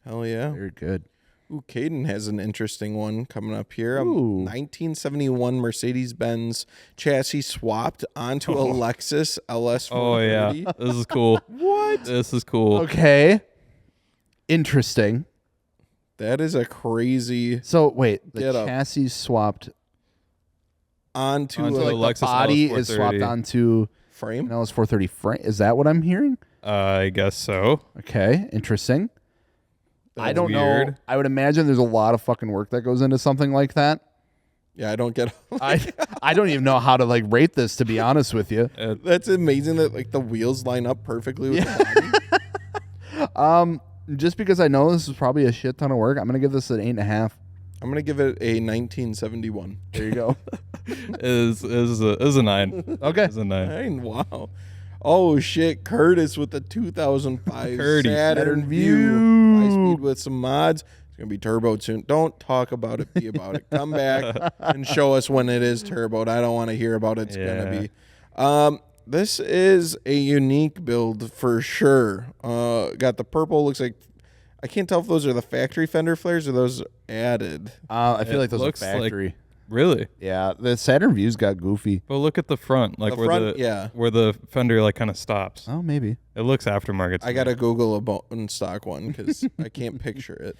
Speaker 2: Hell yeah.
Speaker 1: Very good.
Speaker 2: Ooh, Kaden has an interesting one coming up here.
Speaker 1: Ooh.
Speaker 2: 1971 Mercedes-Benz chassis swapped onto a Lexus LS430.
Speaker 3: Oh yeah, this is cool.
Speaker 2: What?
Speaker 3: This is cool.
Speaker 1: Okay. Interesting.
Speaker 2: That is a crazy
Speaker 1: So wait, the
Speaker 2: Get up.
Speaker 1: chassis swapped.
Speaker 2: onto
Speaker 3: Onto
Speaker 1: So
Speaker 2: a
Speaker 3: a
Speaker 1: like
Speaker 3: Lexus
Speaker 1: the body
Speaker 3: LS430.
Speaker 1: is swapped onto
Speaker 2: frame.
Speaker 1: Pinellas 430 frame. Is that what I'm hearing?
Speaker 3: I guess so.
Speaker 1: Okay, interesting. I don't know.
Speaker 3: weird.
Speaker 1: I would imagine there's a lot of fucking work that goes into something like that.
Speaker 2: Yeah, I don't get.
Speaker 1: I don't even know how to like rate this, to be honest with you.
Speaker 2: That's amazing that like the wheels line up perfectly with the body.
Speaker 1: Just because I know this is probably a shit ton of work, I'm gonna give this an 8.5.
Speaker 2: I'm gonna give it a 1971.
Speaker 1: There you go.
Speaker 3: Is a 9.
Speaker 1: Okay.
Speaker 3: Is a 9.
Speaker 2: Wow. Oh shit, Curtis with the 2005
Speaker 3: Curdy.
Speaker 2: Saturn Vue. 5-speed with some mods. It's gonna be turboed soon. Don't talk about it, be about it. Come back and show us when it is turboed. I don't want to hear about it. It's gonna be. This is a unique build for sure. Got the purple, looks like I can't tell if those are the factory fender flares or those added.
Speaker 1: I feel like those are
Speaker 3: looks like-
Speaker 1: factory.
Speaker 3: Really?
Speaker 1: Yeah, the Saturn Vue's got goofy.
Speaker 3: But look at the front, like
Speaker 2: The front,
Speaker 3: where the fender like kind of stops.
Speaker 1: Oh, maybe.
Speaker 3: It looks aftermarket.
Speaker 2: I gotta Google a bone stock one because I can't picture it.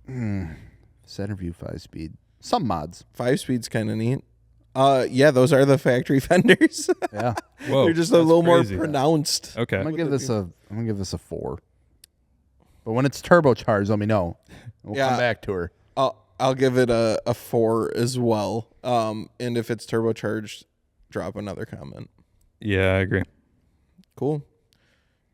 Speaker 1: Saturn Vue 5-speed. Some mods.
Speaker 2: 5-speed's kind of neat. Yeah, those are the factory fenders.
Speaker 1: Yeah.
Speaker 3: Whoa,
Speaker 2: They're just a
Speaker 3: that's
Speaker 2: little
Speaker 3: crazy.
Speaker 2: more pronounced.
Speaker 3: Okay.
Speaker 1: I'm gonna give this a 4. But when it's turbocharged, let me know. We'll
Speaker 2: Yeah.
Speaker 1: come back to her.
Speaker 2: I'll give it a 4 as well. And if it's turbocharged, drop another comment.
Speaker 3: Yeah, I agree.
Speaker 2: Cool.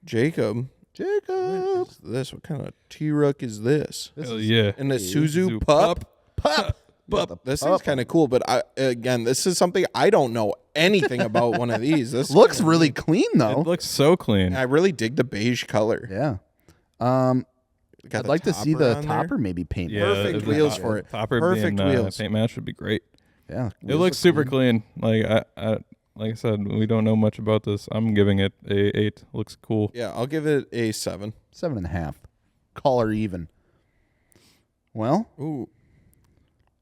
Speaker 2: Jacob. What is this? What kind of T-Ruck is this?
Speaker 3: Hell yeah.
Speaker 2: And a Suzu
Speaker 3: Suzu
Speaker 2: Pup?
Speaker 1: Pup.
Speaker 2: This thing's kind of cool, but again, this is something I don't know anything about one of these. This
Speaker 1: Looks really clean
Speaker 3: It
Speaker 1: though.
Speaker 3: looks so clean.
Speaker 2: I really dig the beige color.
Speaker 1: Yeah.
Speaker 2: Got
Speaker 1: I'd
Speaker 2: the
Speaker 1: like to see
Speaker 2: topper
Speaker 1: the
Speaker 2: on
Speaker 1: topper maybe paint.
Speaker 3: Yeah,
Speaker 2: Perfect
Speaker 3: if the
Speaker 2: wheels for it.
Speaker 3: Topper
Speaker 2: Perfect
Speaker 3: being,
Speaker 2: wheels.
Speaker 3: Paint match would be great.
Speaker 1: Yeah.
Speaker 3: It looks super clean. Like like I said, we don't know much about this. I'm giving it a 8. Looks cool.
Speaker 2: Yeah, I'll give it a 7.
Speaker 1: 7.5. Call her even. Well,
Speaker 2: Ooh.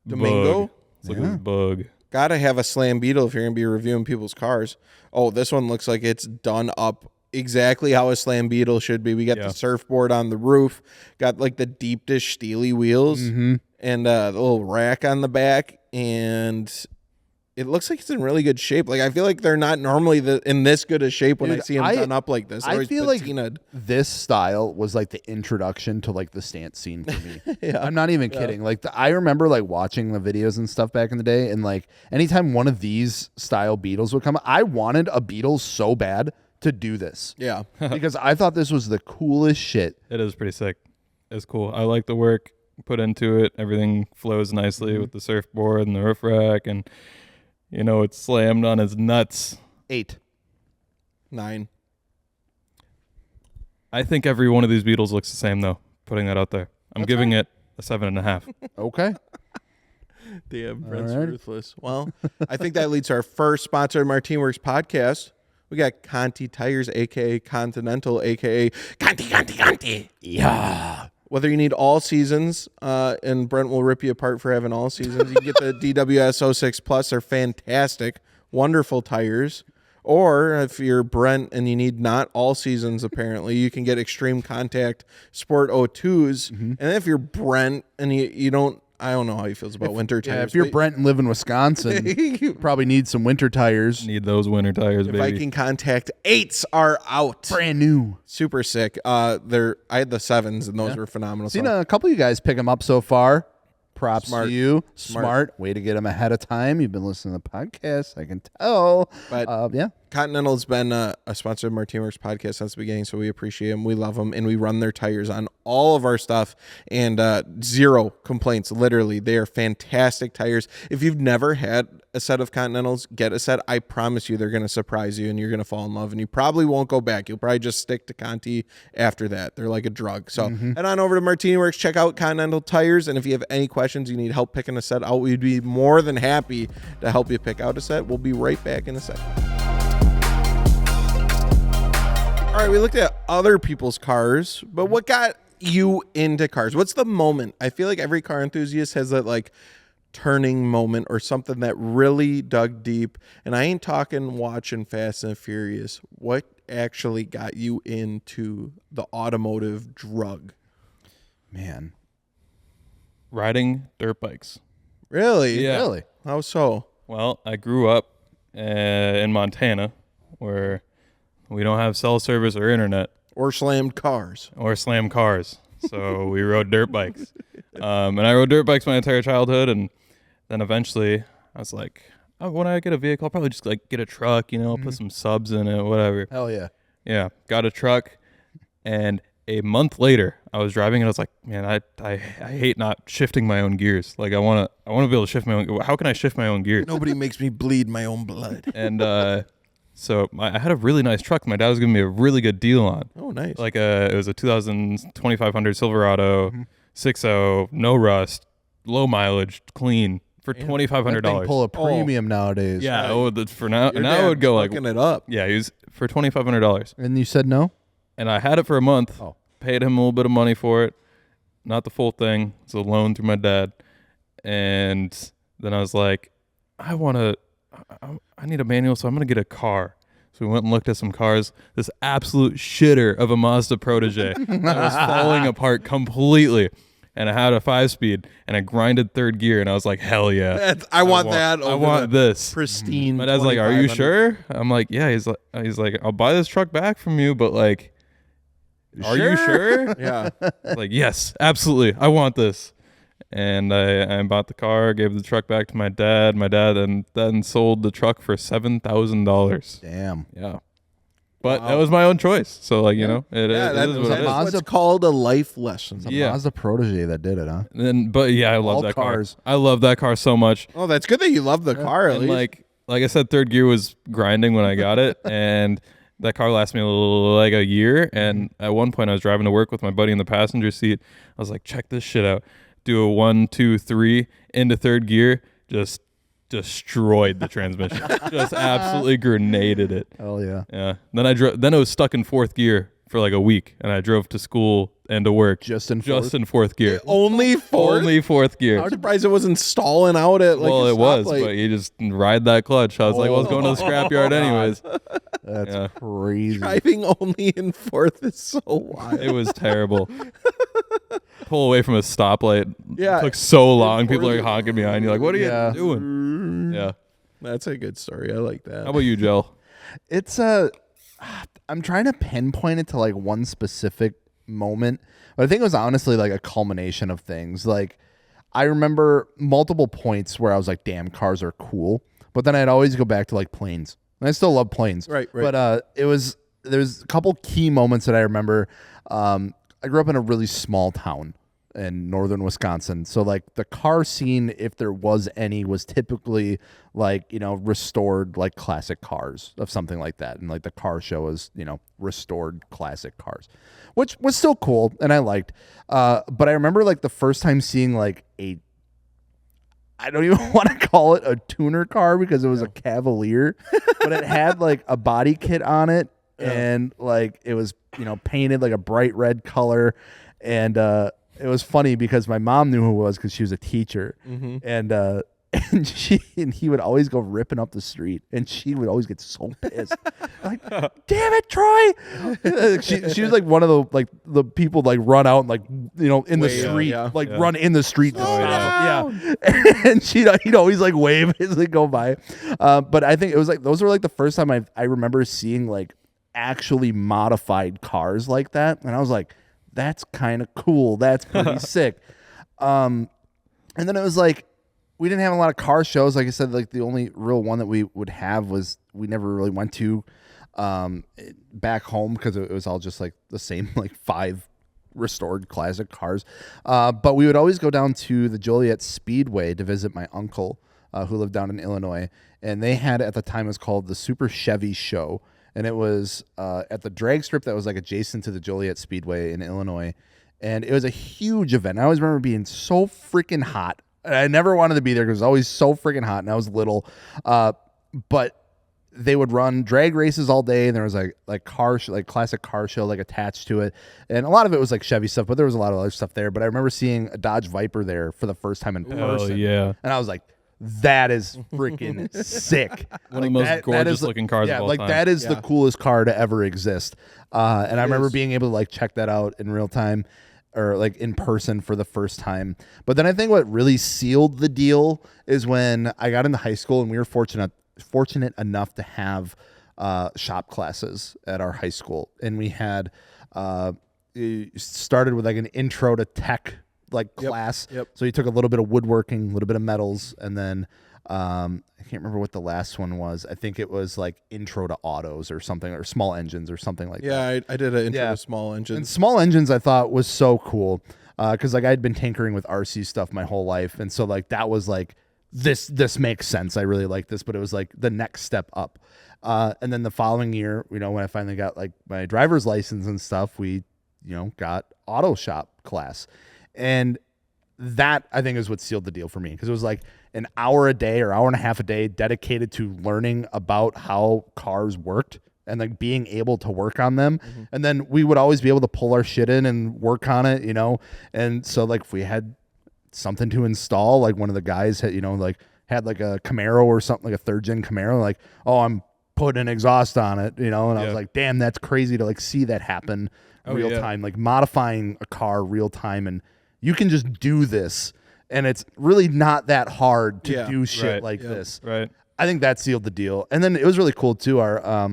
Speaker 2: Domingo?
Speaker 3: Bug. Let's look at this bug.
Speaker 2: Gotta have a Slam Beetle if you're gonna be reviewing people's cars. Oh, this one looks like it's done up exactly how a Slam Beetle should be. We got the surfboard on the roof, got like the deep dish steely wheels, and the little rack on the back, and it looks like it's in really good shape. Like I feel like they're not normally in this good a shape when I
Speaker 1: Dude,
Speaker 2: see them done up like this. They're
Speaker 1: I
Speaker 2: always
Speaker 1: feel like
Speaker 2: patinaed.
Speaker 1: this style was like the introduction to like the stance scene for me. I'm not even kidding. Like I remember like watching the videos and stuff back in the day, and like anytime one of these style Beetles would come, I wanted a Beetle so bad to do this.
Speaker 2: Yeah.
Speaker 1: Because I thought this was the coolest shit.
Speaker 3: It is pretty sick. It's cool. I like the work put into it. Everything flows nicely with the surfboard and the roof rack, and you know it's slammed on his nuts.
Speaker 1: 8.
Speaker 2: 9.
Speaker 3: I think every one of these Beetles looks the same though. Putting that out there. I'm giving it a 7.5.
Speaker 1: Okay.
Speaker 2: Damn, Brent's
Speaker 1: right.
Speaker 2: ruthless. Well, I think that leads to our first sponsor of MartiniWorks Podcast. We got Conti Tires, a.k.a. Continental, a.k.a. Conti.
Speaker 1: Yeah.
Speaker 2: Whether you need all seasons, and Brent will rip you apart for having all seasons, you can get the DWS 06 Plus. They're fantastic, wonderful tires. Or if you're Brent and you need not all seasons, apparently, you can get Extreme Contact Sport 02s. And if you're Brent and you don't, I don't know how he feels about winter tires.
Speaker 1: Yeah, if you're Brent and live in Wisconsin, you probably need some winter tires.
Speaker 3: Need those winter tires,
Speaker 2: the
Speaker 3: baby.
Speaker 2: Viking Contact 8s are out.
Speaker 1: Brand new.
Speaker 2: Super sick. I had the 7s and those were phenomenal.
Speaker 1: Seen a couple of you guys pick them up so far. Props
Speaker 2: Smart.
Speaker 1: to you.
Speaker 2: Smart.
Speaker 1: Way to get them ahead of time. You've been listening to the podcast. I can tell.
Speaker 2: But
Speaker 1: yeah.
Speaker 2: Continental's been a sponsor of MartiniWorks Podcast since the beginning, so we appreciate them. We love them, and we run their tires on all of our stuff, and 0 complaints. Literally, they are fantastic tires. If you've never had a set of Continentals, get a set. I promise you they're going to surprise you, and you're going to fall in love, and you probably won't go back. You'll probably just stick to Conti after that. They're like a drug. So head on over to MartiniWorks, check out Continental Tires, and if you have any questions, you need help picking a set out, we'd be more than happy to help you pick out a set. We'll be right back in a second. All right, we looked at other people's cars, but what got you into cars? What's the moment? I feel like every car enthusiast has that like turning moment or something that really dug deep. And I ain't talking watching Fast and Furious. What actually got you into the automotive drug?
Speaker 1: Man.
Speaker 3: Riding dirt bikes.
Speaker 2: Really?
Speaker 3: Yeah.
Speaker 1: Really?
Speaker 2: How so?
Speaker 3: Well, I grew up in Montana, where we don't have cell service or internet
Speaker 2: Or slammed cars.
Speaker 3: or slam cars. So we rode dirt bikes. And I rode dirt bikes my entire childhood. And then eventually I was like, oh, when I get a vehicle, I'll probably just like get a truck, put some subs in it, whatever.
Speaker 1: Hell yeah.
Speaker 3: Yeah, got a truck. And a month later, I was driving and I was like, man, I hate not shifting my own gears. Like I want to be able to shift my own. How can I shift my own gears?
Speaker 2: Nobody makes me bleed my own blood.
Speaker 3: And so I had a really nice truck. My dad was giving me a really good deal on.
Speaker 2: Oh, nice.
Speaker 3: Like it was a 2500 Silverado, 6.0, no rust, low mileage, clean for $2,500.
Speaker 1: That thing pull a premium nowadays.
Speaker 3: Yeah. For now,
Speaker 2: Your
Speaker 3: now it would go like
Speaker 2: fucking it up.
Speaker 3: yeah. He was for $2,500,
Speaker 1: And you said no?
Speaker 3: and I had it for a month.
Speaker 1: Oh.
Speaker 3: Paid him a little bit of money for it, not the full thing. It's a loan through my dad, and then I was like, I need a manual, so I'm gonna get a car. So we went and looked at some cars. This absolute shitter of a Mazda Protege that was falling apart completely. And I had a 5-speed and I grinded third gear, and I was like, hell yeah.
Speaker 2: I want that.
Speaker 3: I want this.
Speaker 2: Pristine.
Speaker 3: My dad's like, are you
Speaker 2: 2500.
Speaker 3: sure? I'm like, yeah. He's like, I'll buy this truck back from you, but like, are you sure?
Speaker 2: Yeah.
Speaker 3: I was like, yes, absolutely. I want this. And I bought the car, gave the truck back to my dad. My dad then sold the truck for $7,000.
Speaker 1: Damn.
Speaker 3: Yeah. But that was my own choice. So like, it
Speaker 2: That's
Speaker 3: is what it is.
Speaker 2: what's called a life lesson.
Speaker 1: It's a
Speaker 3: Yeah.
Speaker 1: Mazda Protege that did it, huh?
Speaker 3: But yeah, I love
Speaker 1: All
Speaker 3: that
Speaker 1: cars.
Speaker 3: car. I love that car so much.
Speaker 2: Oh, that's good that you love the car. At
Speaker 3: And
Speaker 2: least.
Speaker 3: like I said, third gear was grinding when I got it, and that car lasted me like a year. And at one point, I was driving to work with my buddy in the passenger seat. I was like, check this shit out. Do a 1, 2, 3 into third gear, just destroyed the transmission. Just absolutely grenaded it.
Speaker 1: Hell yeah.
Speaker 3: Yeah. Then Then it was stuck in fourth gear for like a week, and I drove to school and to work
Speaker 1: Just in
Speaker 3: fourth gear.
Speaker 2: Only fourth?
Speaker 3: Only fourth gear.
Speaker 2: I'm surprised it wasn't stalling out at like
Speaker 3: Well,
Speaker 2: a
Speaker 3: it was,
Speaker 2: stoplight.
Speaker 3: but you just ride that clutch. I was like, well, I was going to the scrapyard anyways.
Speaker 1: That's
Speaker 3: Yeah.
Speaker 1: crazy.
Speaker 2: Driving only in fourth is so wild.
Speaker 3: It was terrible. Pull away from a stoplight.
Speaker 2: Yeah.
Speaker 3: It took so long. People are honking behind you. Like, what are
Speaker 1: Yeah.
Speaker 3: you doing? Yeah.
Speaker 2: That's a good story. I like that.
Speaker 3: How about you, Joe?
Speaker 1: It's I'm trying to pinpoint it to like one specific moment, but I think it was honestly like a culmination of things. Like I remember multiple points where I was like, damn, cars are cool. But then I'd always go back to like planes. And I still love planes.
Speaker 2: Right.
Speaker 1: But there's a couple key moments that I remember. I grew up in a really small town in northern Wisconsin. So like the car scene, if there was any, was typically like, restored like classic cars of something like that. And like the car show was, restored classic cars, which was still cool and I liked. But I remember like the first time seeing like I don't even want to call it a tuner car because it was a Cavalier, but it had like a body kit on it. And like it was, painted like a bright red color. And it was funny because my mom knew who it was because she was a teacher. And he would always go ripping up the street, and she would always get so pissed, like, "Damn it, Troy!" she was like one of the people like run out and like in the street, run in the street. Yeah, and he'd always like wave as they go by. But I think it was like those were like the first time I remember seeing like actually modified cars like that, and I was like, that's kind of cool. That's pretty sick. And then it was like, we didn't have a lot of car shows. Like I said, like the only real one that we would have was we never really went to back home because it was all just like the same like 5 restored classic cars. But we would always go down to the Joliet Speedway to visit my uncle who lived down in Illinois. And they had, at the time, it was called the Super Chevy Show. And it was at the drag strip that was like adjacent to the Joliet Speedway in Illinois. And it was a huge event. I always remember being so freaking hot. I never wanted to be there because it was always so freaking hot and I was little. But they would run drag races all day, and there was like classic car show like attached to it. And a lot of it was like Chevy stuff, but there was a lot of other stuff there. But I remember seeing a Dodge Viper there for the first time in person.
Speaker 3: Yeah.
Speaker 1: And I was like, that is freaking sick.
Speaker 3: One of the most gorgeous looking cars of all time.
Speaker 1: That is the coolest car to ever exist. And I remember being able to like check that out in real time or like in person for the first time. But then I think what really sealed the deal is when I got into high school, and we were fortunate fortunate enough to have shop classes at our high school, and we had it started with like an intro to tech like class. So you took a little bit of woodworking, a little bit of metals, and then I can't remember what the last one was. I think it was like intro to autos or something, or small engines or something like that.
Speaker 2: Yeah, I did an intro to small engines.
Speaker 1: And small engines I thought was so cool because like I'd been tinkering with RC stuff my whole life, and so like that was like this makes sense. I really like this, but it was like the next step up. And then the following year, when I finally got like my driver's license and stuff, we got auto shop class. And that I think is what sealed the deal for me, because it was like an hour a day or hour and a half a day dedicated to learning about how cars worked and like being able to work on them. And then we would always be able to pull our shit in and work on it, And so like if we had something to install, like one of the guys had, had like a Camaro or something, like a third gen Camaro, like, oh, I'm putting an exhaust on it, and I was like, damn, that's crazy to like see that happen real time, like modifying a car real time. And you can just do this, and it's really not that hard to do shit like this.
Speaker 3: Right.
Speaker 1: I think that sealed the deal. And then it was really cool too. Our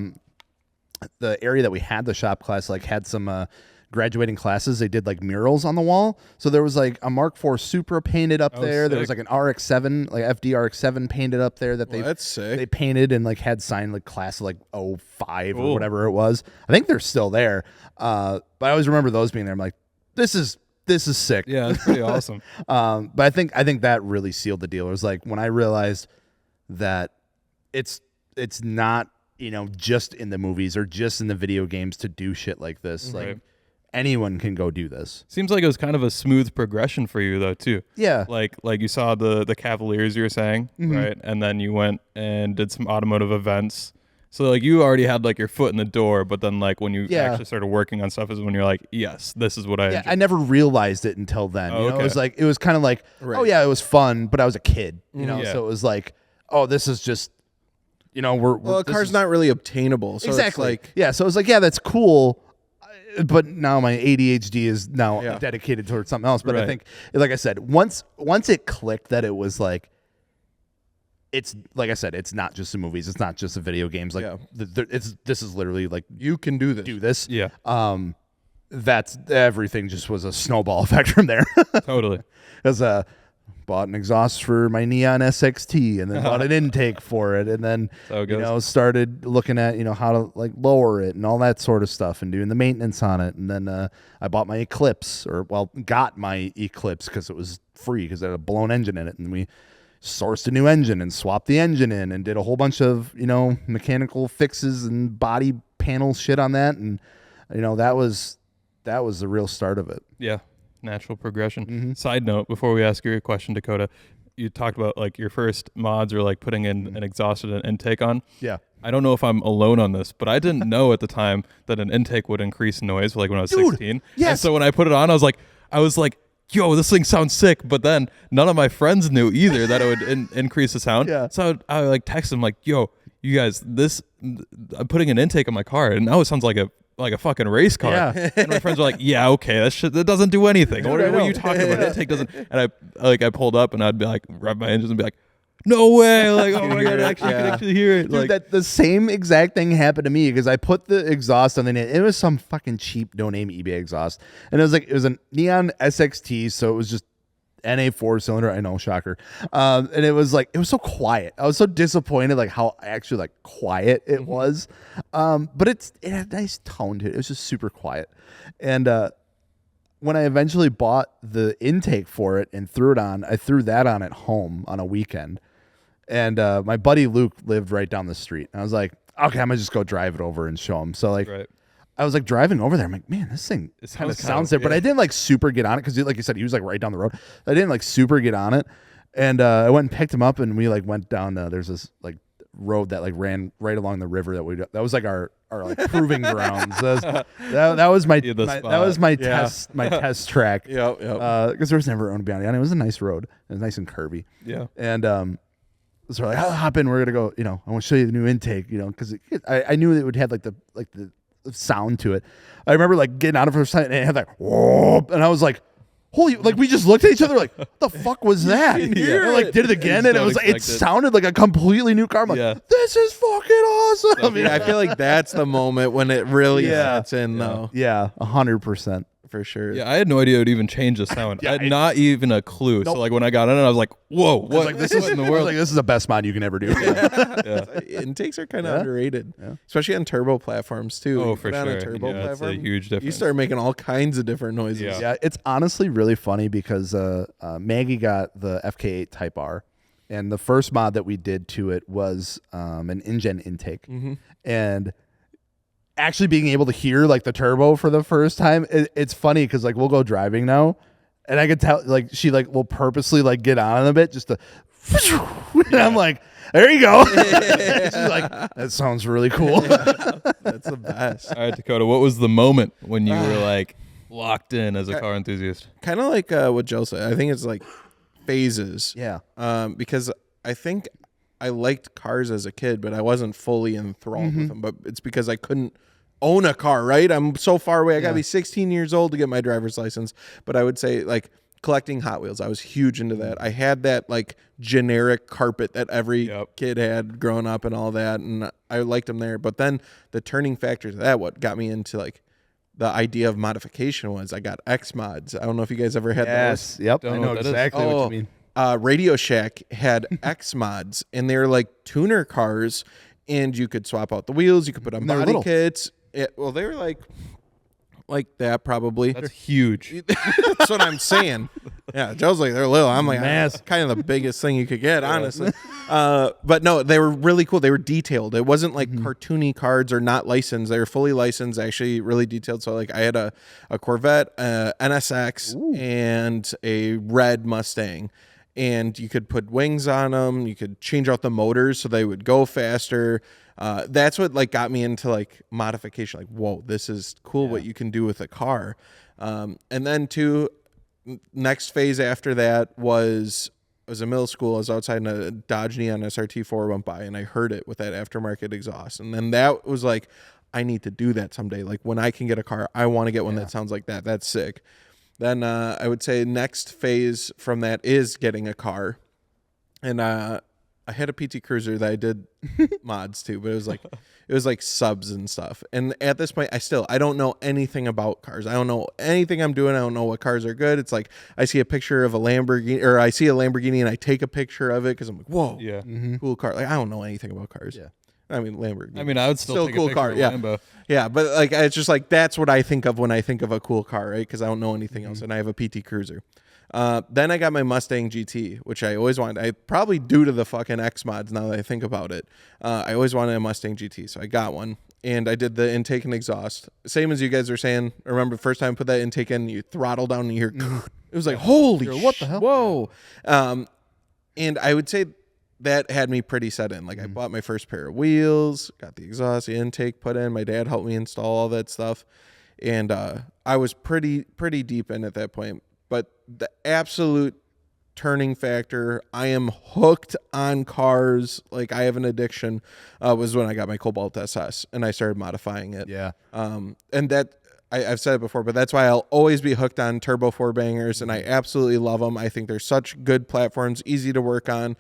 Speaker 1: the area that we had the shop class like had some graduating classes. They did like murals on the wall. So there was like a Mark IV Supra painted up there.
Speaker 3: Sick.
Speaker 1: There was like an RX-7, like FD RX-7 painted up there that
Speaker 2: that's sick.
Speaker 1: they painted and like had signed like class of like 05 or whatever it was. I think they're still there. But I always remember those being there. I'm like, this is sick.
Speaker 3: Yeah, it's pretty awesome.
Speaker 1: But I think that really sealed the deal. It was like when I realized that it's not, just in the movies or just in the video games to do shit like this. Like anyone can go do this.
Speaker 3: Seems like it was kind of a smooth progression for you though too.
Speaker 1: Yeah.
Speaker 3: Like you saw the Cavaliers you were saying, right? And then you went and did some automotive events. So like you already had like your foot in the door, but then like when you actually started working on stuff is when you're like, yes, this is what I enjoy.
Speaker 1: I never realized it until then.
Speaker 3: Okay.
Speaker 1: It was kind of like, oh yeah, it was fun, but I was a kid, so it was like, oh, this is just,
Speaker 2: a car's not really obtainable. So
Speaker 1: exactly.
Speaker 2: It's like,
Speaker 1: yeah. So it was like, yeah, that's cool. But now my ADHD is now dedicated towards something else. But I think, like I said, once it clicked that it was like, it's like I said, it's not just the movies. It's not just the video games. Like this is literally like
Speaker 2: you can do this.
Speaker 3: Yeah.
Speaker 1: That's everything. Just was a snowball effect from there.
Speaker 3: Totally.
Speaker 1: Because bought an exhaust for my Neon SXT, and then bought an intake for it, and then started looking at how to like lower it and all that sort of stuff, and doing the maintenance on it. And then I bought my Eclipse, got my Eclipse because it was free because it had a blown engine in it, and we sourced a new engine and swapped the engine in and did a whole bunch of mechanical fixes and body panel shit on that, and that was the real start of it.
Speaker 3: Yeah. Natural progression. Side note, before we ask you a question, Dakota, you talked about like your first mods or like putting in an exhaust and an intake on.
Speaker 1: Yeah.
Speaker 3: I don't know if I'm alone on this, but I didn't know at the time that an intake would increase noise like when I was 16.
Speaker 1: Yes.
Speaker 3: And so when I put it on, I was like, yo, this thing sounds sick. But then none of my friends knew either that it would increase the sound.
Speaker 1: Yeah.
Speaker 3: So I like text them like, yo, you guys, I'm putting an intake on my car and now it sounds like a fucking race car.
Speaker 1: Yeah.
Speaker 3: And my friends are like, yeah, okay, that doesn't do anything. What are you talking about? Intake doesn't. And I pulled up and I'd be like, rev my engines and be like, no way. Like, oh my God, I can actually hear it.
Speaker 1: Dude,
Speaker 3: like
Speaker 1: that the same exact thing happened to me because I put the exhaust on it was some fucking cheap no-name eBay exhaust. And it was a Neon SXT, so it was just NA 4-cylinder. I know, shocker. And it was so quiet. I was so disappointed like how actually like quiet it was. But it had a nice tone to it. It was just super quiet. And when I eventually bought the intake for it and threw it on, I threw that on at home on a weekend. And my buddy Luke lived right down the street. And I was like, okay, I'm gonna just go drive it over and show him. So like I was like driving over there. I'm like, man, this thing kind of sounds there. But I didn't like super get on it because, like you said, he was like right down the road. I didn't like super get on it. And I went and picked him up, and we like went down. There's this like road that like ran right along the river that was like our like proving grounds. That was my test track.
Speaker 2: Yeah.
Speaker 1: Because there was never going to be on it. And it was a nice road. It was nice and curvy.
Speaker 3: Yeah.
Speaker 1: And so we're like, I'll hop in. We're gonna go. I want to show you the new intake. Because I knew it would have the sound to it. I remember like getting out of her side and it had like whoop, and I was like, holy, like we just looked at each other like, what the fuck was that?
Speaker 2: can hear
Speaker 1: And like
Speaker 2: it.
Speaker 1: did it again,
Speaker 3: You
Speaker 1: and it
Speaker 3: don't
Speaker 1: was like, it
Speaker 3: expect it.
Speaker 1: sounded like a completely new car. I'm like,
Speaker 3: Yeah.
Speaker 1: this is fucking awesome.
Speaker 2: Yeah, I feel like that's the moment when it really
Speaker 1: Yeah.
Speaker 2: sets in, though,
Speaker 1: Yeah, 100%.
Speaker 2: for sure.
Speaker 3: Yeah, I had no idea it would even change the sound. I had not even a clue.
Speaker 1: Nope.
Speaker 3: So like when I got in it, I was like, "Whoa, what?
Speaker 1: Like, this
Speaker 3: What
Speaker 1: is
Speaker 3: in the
Speaker 1: I was
Speaker 3: world?"
Speaker 1: like, this is the best mod you can ever do.
Speaker 2: Intakes are kind of
Speaker 1: Yeah.
Speaker 2: underrated,
Speaker 1: Yeah.
Speaker 2: especially on turbo platforms too.
Speaker 3: Oh,
Speaker 2: You
Speaker 3: for
Speaker 2: put on a
Speaker 3: sure.
Speaker 2: turbo
Speaker 3: Yeah, it's a
Speaker 2: platform,
Speaker 3: huge
Speaker 2: you
Speaker 3: difference.
Speaker 2: start making all kinds of different noises.
Speaker 3: Yeah.
Speaker 1: Yeah, it's honestly really funny because Maggie got the FK8 Type R, and the first mod that we did to it was an InGen intake, and actually being able to hear like the turbo for the first time, it's funny because like we'll go driving now, and I could tell like she like will purposely like get on a bit just to, and I'm like, there you go. She's like, that sounds really cool.
Speaker 2: That's the best.
Speaker 3: All right, Dakota, what was the moment when you were like locked in as a car enthusiast?
Speaker 2: Kind of like what Joe said. I think it's like phases.
Speaker 1: Yeah.
Speaker 2: Because I think I liked cars as a kid, but I wasn't fully enthralled with them. But it's because I couldn't own a car, right? I'm so far away. I got to be 16 years old to get my driver's license. But I would say like collecting Hot Wheels, I was huge into that. I had that like generic carpet that every kid had growing up and all that. And I liked them there. But then the turning factor to that, what got me into like the idea of modification was I got X mods. I don't know if you guys ever had those.
Speaker 1: Yep.
Speaker 3: Don't
Speaker 1: I
Speaker 3: know
Speaker 1: know
Speaker 3: what that is.
Speaker 1: exactly what
Speaker 2: Oh.
Speaker 1: you mean.
Speaker 2: Radio Shack had X mods, and they were like tuner cars, and you could swap out the wheels. You could put on
Speaker 1: And they were
Speaker 2: body
Speaker 1: little.
Speaker 2: kits. Well, they were like that probably.
Speaker 3: That's huge.
Speaker 2: That's what I'm saying. Yeah, Joe's like they're little. I'm like
Speaker 1: Mass.
Speaker 2: kind of the biggest thing you could get, honestly. But no, they were really cool. They were detailed. It wasn't like cartoony cards or not licensed. They were fully licensed, actually really detailed. So like I had a Corvette, NSX, and a red Mustang. And you could put wings on them. You could change out the motors so they would go faster. That's what like got me into like modification. Like, whoa, this is cool what you can do with a car. And then next phase after that was I was in middle school. I was outside in a Dodge Neon SRT4 went by, and I heard it with that aftermarket exhaust. And then that was like, I need to do that someday. Like when I can get a car, I want to get one that sounds like that. That's sick. Then I would say next phase from that is getting a car. And I had a PT Cruiser that I did mods to, but it was like subs and stuff. And at this point, I don't know anything about cars. I don't know anything I'm doing. I don't know what cars are good. It's like I see a picture of a Lamborghini, or I see a Lamborghini and I take a picture of it because I'm like, whoa,
Speaker 3: Yeah.
Speaker 2: cool car. Like I don't know anything about cars.
Speaker 1: Yeah.
Speaker 2: I mean, Lamborghini.
Speaker 3: I mean, I would still take
Speaker 2: cool
Speaker 3: a picture
Speaker 2: car.
Speaker 3: of
Speaker 2: Yeah.
Speaker 3: Lambo.
Speaker 2: Yeah, but like it's just like that's what I think of when I think of a cool car, right? Because I don't know anything else, and I have a PT Cruiser. Then I got my Mustang GT, which I always wanted. I probably due to the fucking X mods. Now that I think about it, I always wanted a Mustang GT, so I got one, and I did the intake and exhaust, same as you guys are saying. I remember the first time I put that intake in, you throttle down and you hear, it was like holy,
Speaker 1: what the hell?
Speaker 2: Whoa! And I would say that had me pretty set in. Like I bought my first pair of wheels, got the exhaust, the intake put in. My dad helped me install all that stuff, and I was pretty deep in at that point. But the absolute turning factor, I am hooked on cars. Like I have an addiction. Was when I got my Cobalt SS and I started modifying it.
Speaker 1: Yeah.
Speaker 2: And that. I've said it before, but that's why I'll always be hooked on turbo four bangers, and I absolutely love them. I think they're such good platforms, easy to work on,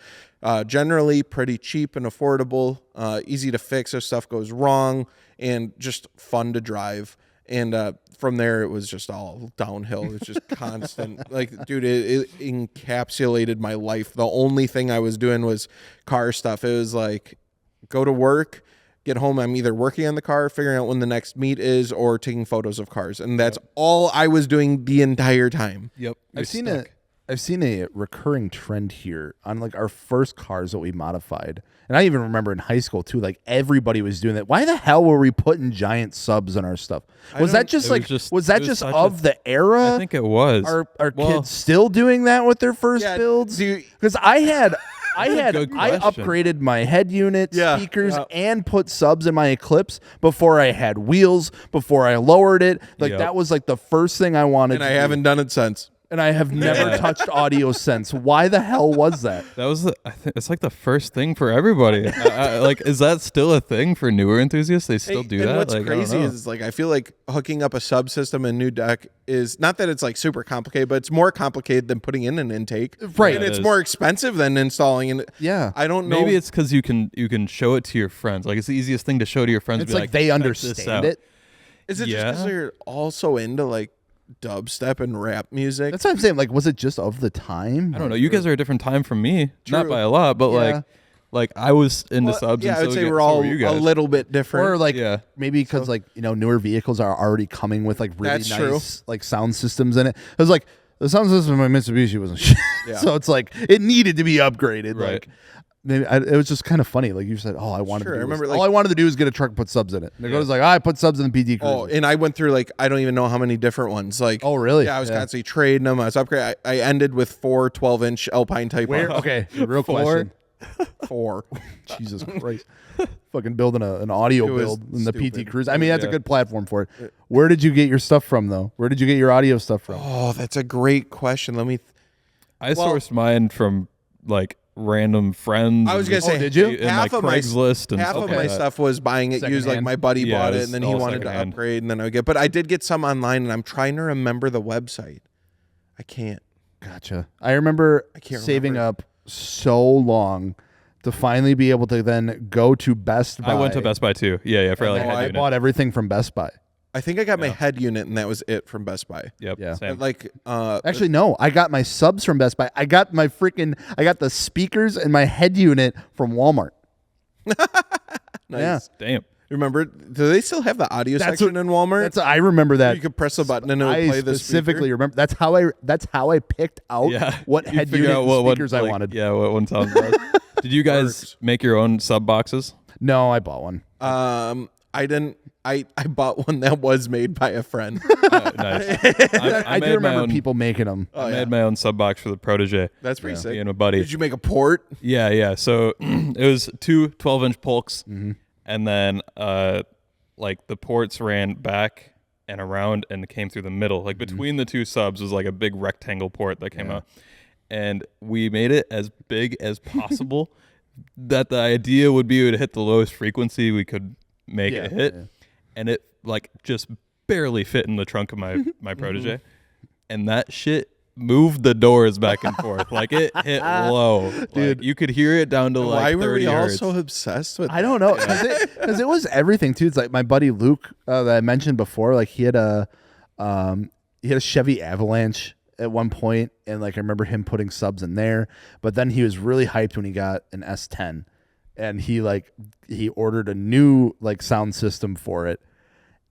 Speaker 2: generally pretty cheap and affordable, easy to fix if stuff goes wrong, and just fun to drive. And from there, it was just all downhill. It was just constant. Like, dude, it encapsulated my life. The only thing I was doing was car stuff. It was like, go to work, get home, I'm either working on the car, figuring out when the next meet is, or taking photos of cars. And that's all I was doing the entire time.
Speaker 3: Yep.
Speaker 1: I've seen a recurring trend here on like our first cars that we modified. And I even remember in high school too, like everybody was doing that. Why the hell were we putting giant subs on our stuff? Was that just like, was that just of the era?
Speaker 3: I think it was.
Speaker 1: Are kids still doing that with their first
Speaker 2: Yeah,
Speaker 1: builds? Because I
Speaker 3: Good question.
Speaker 1: upgraded my head unit,
Speaker 2: Yeah,
Speaker 1: speakers,
Speaker 2: yeah.
Speaker 1: and put subs in my Eclipse before I had wheels, before I lowered it. Like
Speaker 3: Yep.
Speaker 1: that was like the first thing I wanted
Speaker 2: And
Speaker 1: to
Speaker 2: I
Speaker 1: do.
Speaker 2: haven't done it since.
Speaker 1: and I have never touched audio since. Why the hell was that?
Speaker 3: That was I think it's like the first thing for everybody. Like, is that still a thing for newer enthusiasts? They still do
Speaker 2: and
Speaker 3: that.
Speaker 2: What's
Speaker 3: like,
Speaker 2: crazy is like I feel like hooking up a subsystem and new deck is not that it's like super complicated, but it's more complicated than putting in an intake.
Speaker 1: Right.
Speaker 2: And
Speaker 3: Yeah,
Speaker 2: it's
Speaker 3: it
Speaker 2: more expensive than installing. And
Speaker 1: Yeah.
Speaker 2: I don't know.
Speaker 3: maybe it's because you can show it to your friends. Like, it's the easiest thing to show to your friends.
Speaker 1: It's
Speaker 3: be
Speaker 1: like they
Speaker 3: "Check this
Speaker 1: understand
Speaker 3: out."
Speaker 1: it.
Speaker 2: Is it just
Speaker 3: Yeah.
Speaker 2: because they're also into like dubstep and rap music?
Speaker 1: That's what I'm saying. Like, was it just of the time?
Speaker 3: I don't know. You guys are a different time from me, not
Speaker 2: True.
Speaker 3: by a lot, but
Speaker 1: Yeah.
Speaker 3: like I was into
Speaker 2: Well,
Speaker 3: subs.
Speaker 2: yeah,
Speaker 3: and
Speaker 2: I would
Speaker 3: so
Speaker 2: say
Speaker 3: get-
Speaker 2: we're
Speaker 3: so
Speaker 2: all
Speaker 3: were you
Speaker 2: a
Speaker 3: guys.
Speaker 2: little bit different.
Speaker 1: Or like
Speaker 3: Yeah.
Speaker 1: maybe because like newer vehicles are already coming with like really
Speaker 2: That's
Speaker 1: nice
Speaker 2: true.
Speaker 1: like sound systems in it. It was like the sound system of my Mitsubishi wasn't shit,
Speaker 2: Yeah.
Speaker 1: so it's like it needed to be upgraded.
Speaker 3: Right.
Speaker 1: Like maybe it was just kind of funny. Like you said, all I wanted
Speaker 2: Sure,
Speaker 1: to
Speaker 2: I
Speaker 1: do
Speaker 2: remember,
Speaker 1: was,
Speaker 2: like-
Speaker 1: all I wanted to do was get a truck and put subs in it. And Dakota's like, I put subs in the PT Cruiser.
Speaker 2: Oh, and I went through like I don't even know how many different ones. Like,
Speaker 1: Oh, really?
Speaker 2: Yeah, I was
Speaker 1: Yeah.
Speaker 2: constantly trading them. I was upgrading. I ended with 4 12-inch Alpine Type
Speaker 1: Where?
Speaker 2: R.
Speaker 1: Okay, real
Speaker 3: Four?
Speaker 1: question.
Speaker 2: 4.
Speaker 1: Jesus Christ. Fucking building an audio
Speaker 2: It was
Speaker 1: build in the PT
Speaker 2: stupid.
Speaker 1: Cruiser. I mean, that's a
Speaker 3: Yeah.
Speaker 1: good platform for it. Where did you get your stuff from, though? Where did you get your audio stuff from?
Speaker 2: Oh, that's a great question. Let me.
Speaker 3: I sourced mine from like random friends.
Speaker 2: I was gonna
Speaker 3: and-
Speaker 2: say,
Speaker 1: did you?
Speaker 3: And
Speaker 2: half
Speaker 3: like
Speaker 2: of my
Speaker 3: Craigslist and
Speaker 2: half
Speaker 3: stuff
Speaker 2: of
Speaker 3: like
Speaker 2: my
Speaker 3: that.
Speaker 2: stuff was buying it used. Like
Speaker 1: Secondhand?
Speaker 2: my buddy
Speaker 3: Yeah,
Speaker 2: bought
Speaker 3: it
Speaker 2: it,
Speaker 3: was
Speaker 2: and then he
Speaker 3: all
Speaker 2: wanted to
Speaker 3: secondhand.
Speaker 2: upgrade, and then I would get. But I did get some online, and I'm trying to remember the website. I can't.
Speaker 1: Gotcha. I remember
Speaker 2: can't
Speaker 1: saving
Speaker 2: remember.
Speaker 1: up so long to finally be able to then go to Best Buy.
Speaker 3: I went to Best Buy too. Yeah, for like
Speaker 1: And
Speaker 3: a head
Speaker 1: I
Speaker 3: unit.
Speaker 1: bought everything from Best Buy.
Speaker 2: I think I got my head unit, and that was it from Best Buy.
Speaker 3: Yep.
Speaker 1: Yeah.
Speaker 3: Same.
Speaker 2: But like,
Speaker 1: Actually, no. I got my subs from Best Buy. I got the speakers and my head unit from Walmart.
Speaker 2: nice.
Speaker 3: Damn.
Speaker 2: Remember? Do they still have the audio
Speaker 1: That's
Speaker 2: section in Walmart?
Speaker 1: I remember that.
Speaker 2: You could press a button and it would
Speaker 1: I
Speaker 2: play the
Speaker 1: specifically
Speaker 2: speaker?
Speaker 1: remember. That's how I picked out
Speaker 3: Yeah.
Speaker 1: what
Speaker 3: You
Speaker 1: head
Speaker 3: figure
Speaker 1: unit
Speaker 3: out
Speaker 1: and
Speaker 3: what
Speaker 1: speakers
Speaker 3: like,
Speaker 1: I wanted.
Speaker 3: Yeah, what one sounds best. Did you guys make your own sub boxes?
Speaker 1: No, I bought one.
Speaker 2: I didn't. I bought one that was made by a friend.
Speaker 3: Nice.
Speaker 1: I do
Speaker 3: made my
Speaker 1: remember
Speaker 3: own,
Speaker 1: people making them.
Speaker 2: Oh,
Speaker 3: I
Speaker 2: yeah.
Speaker 3: made my own sub box for the Protege.
Speaker 2: That's pretty
Speaker 3: Me
Speaker 2: sick.
Speaker 3: and a buddy.
Speaker 2: Did you make a port?
Speaker 3: Yeah. So it was two 12-inch polks,
Speaker 1: Mm-hmm.
Speaker 3: and then like the ports ran back and around and came through the middle. Like between the two subs was like a big rectangle port that came out, and we made it as big as possible. That the idea would be to hit the lowest frequency we could make it hit, and it like just barely fit in the trunk of my Protege, and that shit moved the doors back and forth. Like it hit low. Dude, you could hear it down to like
Speaker 2: Why were
Speaker 3: 30
Speaker 2: we all
Speaker 3: hertz.
Speaker 2: so obsessed with
Speaker 1: I don't know because it was everything too. It's like my buddy Luke that I mentioned before. Like he had a Chevy Avalanche at one point, and like I remember him putting subs in there. But then he was really hyped when he got an S10, and he ordered a new like sound system for it.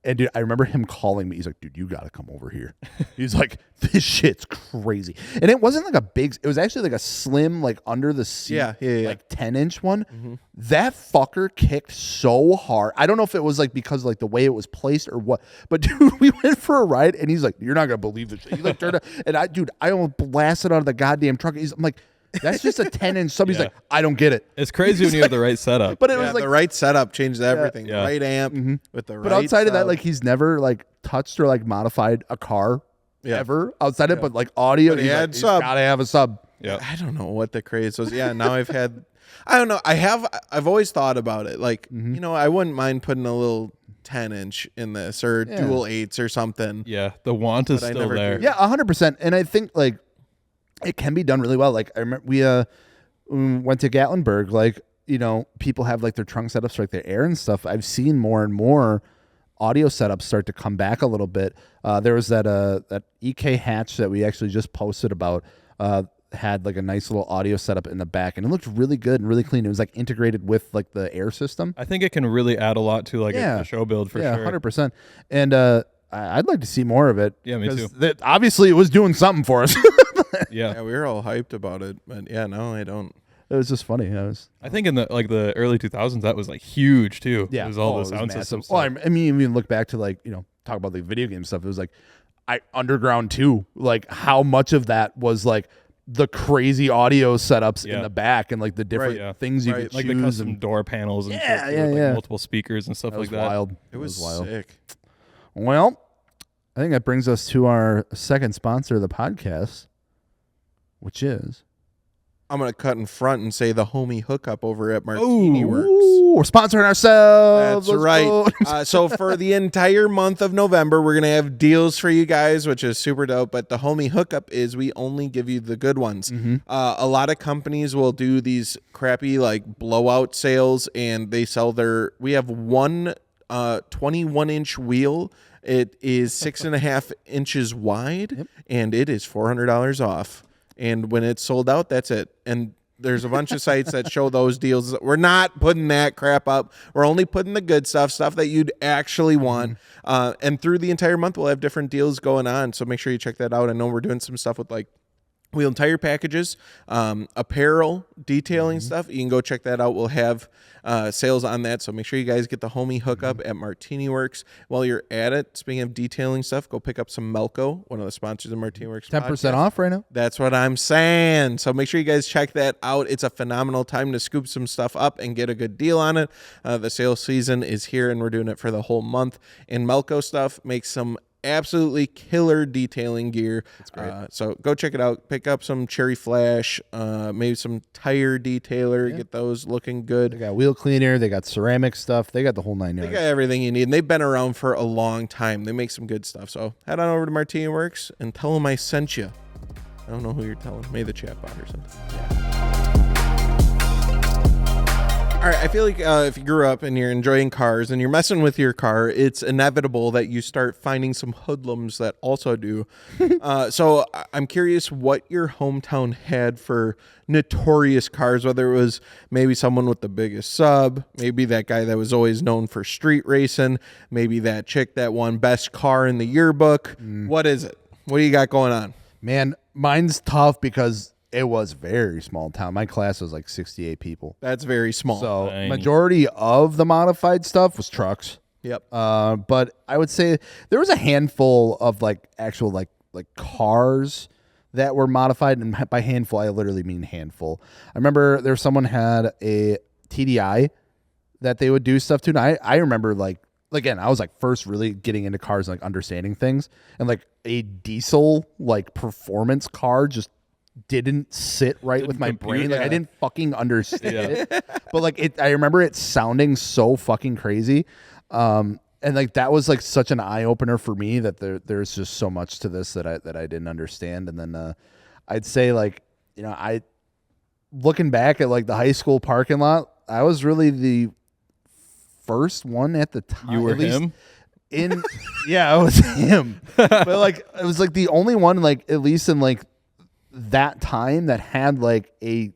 Speaker 1: And dude, I remember him calling me. He's like, dude, you got to come over here. He's like, this shit's crazy. And it wasn't like a big, it was actually like a slim, like under the seat,
Speaker 2: Yeah.
Speaker 1: like 10-inch one. That fucker kicked so hard. I don't know if it was like because like the way it was placed or what, but dude, we went for a ride and he's like, you're not going to believe this shit. He like turned and I almost blasted out of the goddamn truck. I'm like, that's just a 10-inch sub. He's
Speaker 3: Yeah.
Speaker 1: like, I don't get it.
Speaker 3: It's crazy when you have the right setup.
Speaker 1: But it
Speaker 2: Yeah,
Speaker 1: was like,
Speaker 2: the right setup changed everything.
Speaker 3: Yeah.
Speaker 2: The right amp with the right.
Speaker 1: but outside of that,
Speaker 2: sub.
Speaker 1: like he's never like touched or like modified a car
Speaker 2: Yeah.
Speaker 1: ever outside it, but like audio,
Speaker 2: But he
Speaker 1: he's
Speaker 2: had
Speaker 1: he's
Speaker 2: sub.
Speaker 1: gotta have a sub.
Speaker 3: Yeah.
Speaker 2: I don't know what the craze was. Yeah, now I've had. I don't know. I've always thought about it. Like you know, I wouldn't mind putting a little 10-inch in this or dual 8s or something.
Speaker 3: Yeah. The want is
Speaker 2: But I
Speaker 3: still
Speaker 2: never
Speaker 3: there.
Speaker 2: do.
Speaker 1: Yeah, 100%. And I think like it can be done really well. Like I remember we went to Gatlinburg. Like you know, people have like their trunk setups for like their air and stuff. I've seen more and more audio setups start to come back a little bit. There was that EK hatch that we actually just posted about. Had like a nice little audio setup in the back, and it looked really good and really clean. It was like integrated with like the air system.
Speaker 3: I think it can really add a lot to like
Speaker 1: Yeah.
Speaker 3: a show build for
Speaker 1: Yeah,
Speaker 3: sure.
Speaker 1: 100%. And I'd like to see more of it.
Speaker 3: Yeah, me
Speaker 1: 'cause
Speaker 3: too.
Speaker 1: Obviously, it was doing something for us.
Speaker 3: Yeah.
Speaker 2: Yeah, we were all hyped about it, but yeah, no, I don't.
Speaker 1: It was just funny.
Speaker 3: I think in the early 2000s that was like huge too.
Speaker 1: Yeah,
Speaker 3: It was all
Speaker 1: it
Speaker 3: the
Speaker 1: was
Speaker 3: sound
Speaker 1: massive.
Speaker 3: systems.
Speaker 1: Well, I mean, even look back to like talk about like video game stuff. It was like Underground 2. Like how much of that was like the crazy audio setups in
Speaker 3: Yeah.
Speaker 1: the back and like the different
Speaker 3: yeah.
Speaker 1: things you
Speaker 2: Right.
Speaker 1: could
Speaker 3: like the
Speaker 1: choose.
Speaker 3: custom
Speaker 1: And
Speaker 3: door panels and
Speaker 1: Yeah,
Speaker 3: shit,
Speaker 1: yeah,
Speaker 3: with, like,
Speaker 1: yeah.
Speaker 3: multiple speakers and stuff
Speaker 1: that was
Speaker 3: like that.
Speaker 1: wild.
Speaker 2: It was
Speaker 1: wild.
Speaker 2: sick.
Speaker 1: Well, I think that brings us to our second sponsor of the podcast, which is...
Speaker 2: I'm going to cut in front and say the homie hookup over at Martini Works.
Speaker 1: We're sponsoring ourselves.
Speaker 2: That's
Speaker 1: Let's
Speaker 2: right.
Speaker 1: go.
Speaker 2: So for the entire month of November, we're going to have deals for you guys, which is super dope. But the homie hookup is we only give you the good ones. A lot of companies will do these crappy like blowout sales, and they sell we have one 21-inch wheel. It is 6.5 inches wide, and it is $400 off. And when it's sold out, that's it. And there's a bunch of sites that show those deals. We're not putting that crap up. We're only putting the good stuff that you'd actually want. And through the entire month, we'll have different deals going on. So make sure you check that out. I know we're doing some stuff with like wheel and tire packages, apparel, detailing stuff. You can go check that out. We'll have sales on that. So make sure you guys get the homie hookup at Martini Works. While you're at it, speaking of detailing stuff, go pick up some Melco, one of the sponsors of Martini Works.
Speaker 1: 10% off right now.
Speaker 2: That's what I'm saying. So make sure you guys check that out. It's a phenomenal time to scoop some stuff up and get a good deal on it. The sales season is here, and we're doing it for the whole month. And Melco stuff makes some absolutely killer detailing gear. That's great. So go check it out. Pick up some cherry flash, maybe some tire detailer. Get those looking good.
Speaker 1: They got wheel cleaner. They got ceramic stuff. They got the whole 9 yards.
Speaker 2: They got everything you need. And they've been around for a long time. They make some good stuff. So head on over to Martini Works and tell them I sent you. I don't know who you're telling. Maybe the chat bot or something. All right, I feel like if you grew up and you're enjoying cars and you're messing with your car, it's inevitable that you start finding some hoodlums that also do. So I'm curious what your hometown had for notorious cars, whether it was maybe someone with the biggest sub, maybe that guy that was always known for street racing, maybe that chick that won best car in the yearbook. What is it? What do you got going on?
Speaker 1: Man, mine's tough because it was a very small town. My class was like 68 people.
Speaker 2: That's very small.
Speaker 1: So
Speaker 3: Dang.
Speaker 1: majority of the modified stuff was trucks.
Speaker 2: Yep.
Speaker 1: But I would say there was a handful of like actual like cars that were modified, and by handful I literally mean handful. I remember there was someone had a TDI that they would do stuff to, and I remember like again, I was like first really getting into cars and like understanding things, and like a diesel like performance car just didn't sit right with my brain. Like I didn't fucking understand it. But like I remember it sounding so fucking crazy. And like that was like such an eye opener for me that there's just so much to this that I didn't understand. And then I'd say like, you know, I looking back at like the high school parking lot, I was really the first one at the time.
Speaker 3: You were him?
Speaker 1: Yeah, I was him. But like it was like the only one like at least in like that time that had like a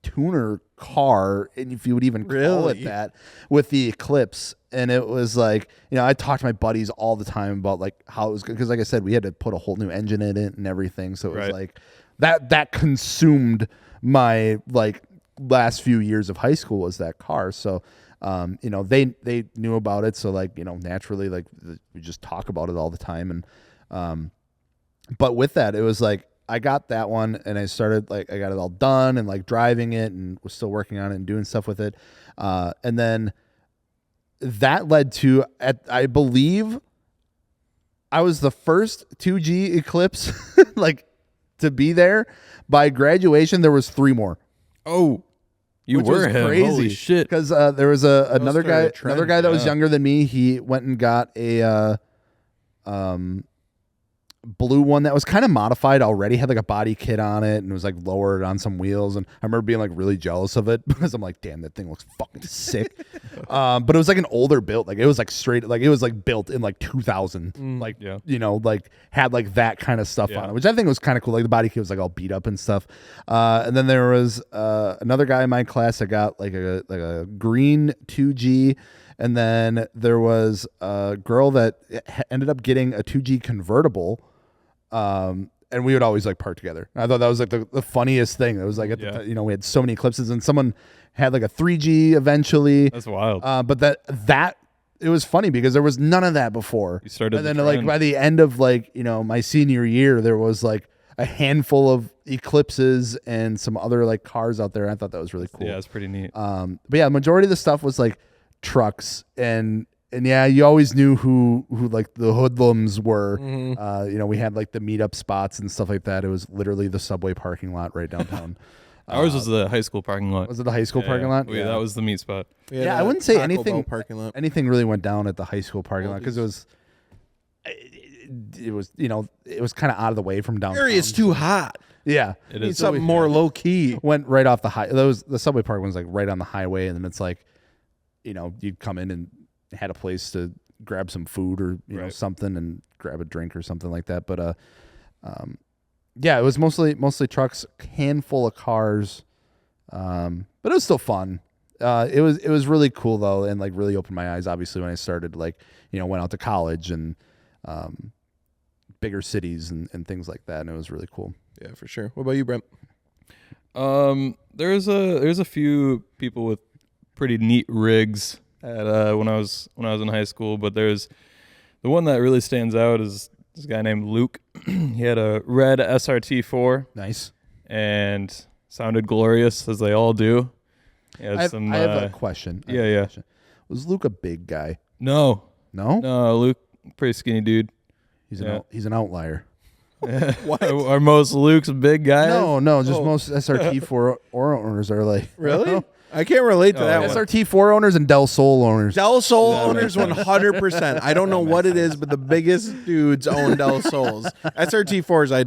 Speaker 1: tuner car, and if you would even call it that, with the Eclipse. And it was like, you know, I talked to my buddies all the time about like how it was good, because like I said, we had to put a whole new engine in it and everything, so it was like that consumed my like last few years of high school was that car. So you know, they knew about it, so like, you know, naturally like we just talk about it all the time. And but with that, it was like I got that one, and I started like I got it all done and like driving it, and was still working on it and doing stuff with it. And then that led to, I believe I was the first 2G Eclipse like to be there. By graduation, there was 3 more.
Speaker 3: Oh, you
Speaker 1: which
Speaker 3: were
Speaker 1: was
Speaker 3: him.
Speaker 1: crazy.
Speaker 3: Holy shit.
Speaker 1: Because there was another guy,
Speaker 2: trend,
Speaker 1: that was younger than me. He went and got a blue one that was kind of modified already, had like a body kit on it, and it was like lowered on some wheels. And I remember being like really jealous of it because I'm like, damn, that thing looks fucking sick. But it was like an older build. Like it was like straight, like it was like built in like 2000. Like, you know, like had like that kind of stuff on it, which I think was kind of cool. Like the body kit was like all beat up and stuff. And then there was another guy in my class that got like a green 2G. And then there was a girl that ended up getting a 2G convertible. And we would always like park together. I thought that was like the funniest thing. It was like, you know, we had so many Eclipses, and someone had like a 3G eventually.
Speaker 3: That's wild.
Speaker 1: But that it was funny because there was none of that before.
Speaker 3: You started,
Speaker 1: and then like by the end of like, you know, my senior year, there was like a handful of Eclipses and some other like cars out there. I thought that was really cool.
Speaker 3: Yeah, it's pretty neat.
Speaker 1: But yeah, the majority of the stuff was like trucks, and And yeah, you always knew who like the hoodlums were. We had like the meetup spots and stuff like that. It was literally the subway parking lot right downtown.
Speaker 3: Ours was the high school parking lot.
Speaker 1: Was it the high school parking lot?
Speaker 3: Yeah, that was the meat spot.
Speaker 1: Yeah, I wouldn't say
Speaker 2: Taco Bell
Speaker 1: anything
Speaker 2: parking lot.
Speaker 1: anything really went down at the high school parking lot because it was kind of out of the way from downtown.
Speaker 2: Area's too hot.
Speaker 1: Yeah,
Speaker 3: It
Speaker 2: Need
Speaker 3: is.
Speaker 2: something more low key.
Speaker 1: went right off the subway park one's like right on the highway, and then it's like, you'd come in and had a place to grab some food or know something and grab a drink or something like that. But yeah, it was mostly trucks, handful of cars, but it was still fun. It was really cool though, and like really opened my eyes. Obviously, when I started, like went out to college and bigger cities and things like that, and it was really cool.
Speaker 2: Yeah, for sure. What about you, Brent?
Speaker 3: There's a few people with pretty neat rigs at when I was in high school, but there's the one that really stands out is this guy named Luke. He had a red SRT4.
Speaker 1: Nice.
Speaker 3: And sounded glorious, as they all do.
Speaker 1: I have a question. Question. Was Luke a big guy?
Speaker 3: No,
Speaker 1: No,
Speaker 3: Luke, pretty skinny dude.
Speaker 1: he's an outlier.
Speaker 2: What?
Speaker 3: Are most Luke's big guys?
Speaker 1: No, just most SRT4 owners are like
Speaker 2: Really? I can't relate to that one.
Speaker 1: SRT4 owners and Del Sol owners.
Speaker 2: Del Sol owners 100%. I don't know what it is, but the biggest dudes own Del Sols. SRT4s, I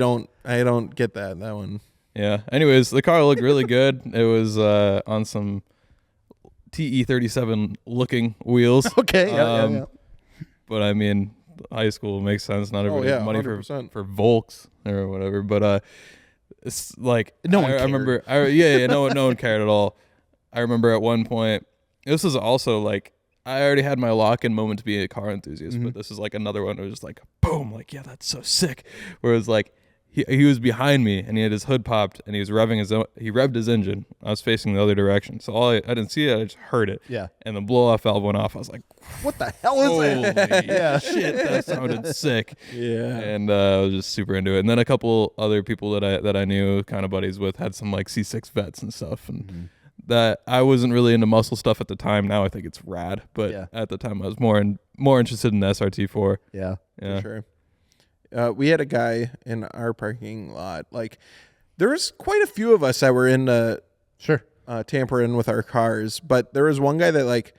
Speaker 2: don't get that one.
Speaker 3: Yeah. Anyways, the car looked really good. It was on some TE37 looking wheels.
Speaker 1: Okay. Yeah.
Speaker 3: But I mean, high school makes sense. Not everybody has money
Speaker 2: 100%.
Speaker 3: for Volks or whatever. But it's like
Speaker 1: No one
Speaker 3: I
Speaker 1: cared.
Speaker 3: remember. No one cared at all. I remember at one point. This is also like I already had my lock-in moment to be a car enthusiast, but this is like another one. It was just like boom, like yeah, that's so sick. Whereas like he was behind me and he had his hood popped and he was revved his engine. I was facing the other direction, so I didn't see it. I just heard it.
Speaker 1: Yeah.
Speaker 3: And the blow-off valve went off. I was like,
Speaker 1: What the hell is that?
Speaker 3: holy shit, that sounded sick.
Speaker 2: Yeah.
Speaker 3: And I was just super into it. And then a couple other people that I knew, kind of buddies with, had some like C6 vets and stuff. And that I wasn't really into muscle stuff at the time. Now I think it's rad, but at the time I was more interested in the SRT4.
Speaker 1: Yeah.
Speaker 2: For sure. We had a guy in our parking lot. Like, there was quite a few of us that were into tampering with our cars, but there was one guy that like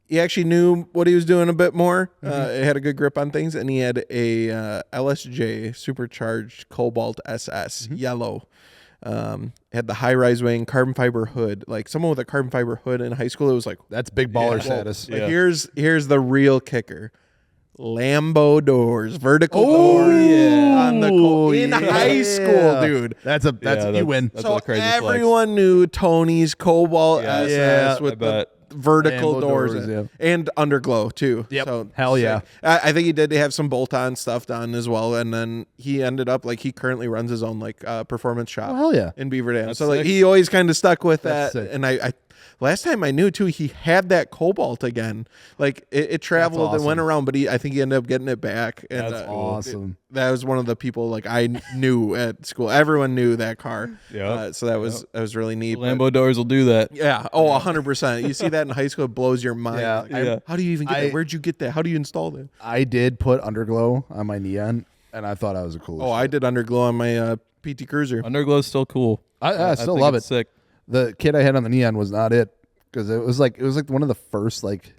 Speaker 2: he actually knew what he was doing a bit more. He had a good grip on things, and he had a LSJ supercharged Cobalt SS yellow. Had the high-rise wing, carbon fiber hood. Like someone with a carbon fiber hood in high school, it was like
Speaker 1: That's big baller status.
Speaker 2: like, here's the real kicker. Lambo doors, vertical doors on the in high school, dude.
Speaker 1: That's you win.
Speaker 3: That's
Speaker 2: So
Speaker 3: a crazy
Speaker 2: everyone knew Tony's Cobalt SS with the vertical
Speaker 1: Lambo
Speaker 2: doors and underglow too.
Speaker 1: Yep.
Speaker 2: So
Speaker 1: Hell yeah.
Speaker 2: I think he did have some bolt-on stuff done as well, and then he ended up like he currently runs his own like performance shop.
Speaker 1: Oh, hell yeah.
Speaker 2: In Beaver Dam.
Speaker 3: That's
Speaker 2: So like
Speaker 3: sick.
Speaker 2: he always kind of stuck with
Speaker 1: That's
Speaker 2: that,
Speaker 1: sick.
Speaker 2: and I last time I knew too, he had that Cobalt again. Like it traveled and went around, but I think he ended up getting it back. And
Speaker 1: That's awesome.
Speaker 2: that was one of the people like I knew at school. Everyone knew that car.
Speaker 3: Yeah.
Speaker 2: So that was really neat.
Speaker 3: Lambo doors will do that.
Speaker 2: Yeah. Oh, 100%. You see that in high school, it blows your mind.
Speaker 1: Yeah.
Speaker 2: Like, how do you even get that? Where'd you get that? How do you install that?
Speaker 1: I did put underglow on my Neon, and I thought I was a cool.
Speaker 2: Oh, I did underglow on my PT Cruiser.
Speaker 3: Underglow's still cool.
Speaker 1: I still
Speaker 3: think
Speaker 1: love
Speaker 3: it's
Speaker 1: it.
Speaker 3: Sick.
Speaker 1: The kit I had on the Neon was not it because it was like one of the first like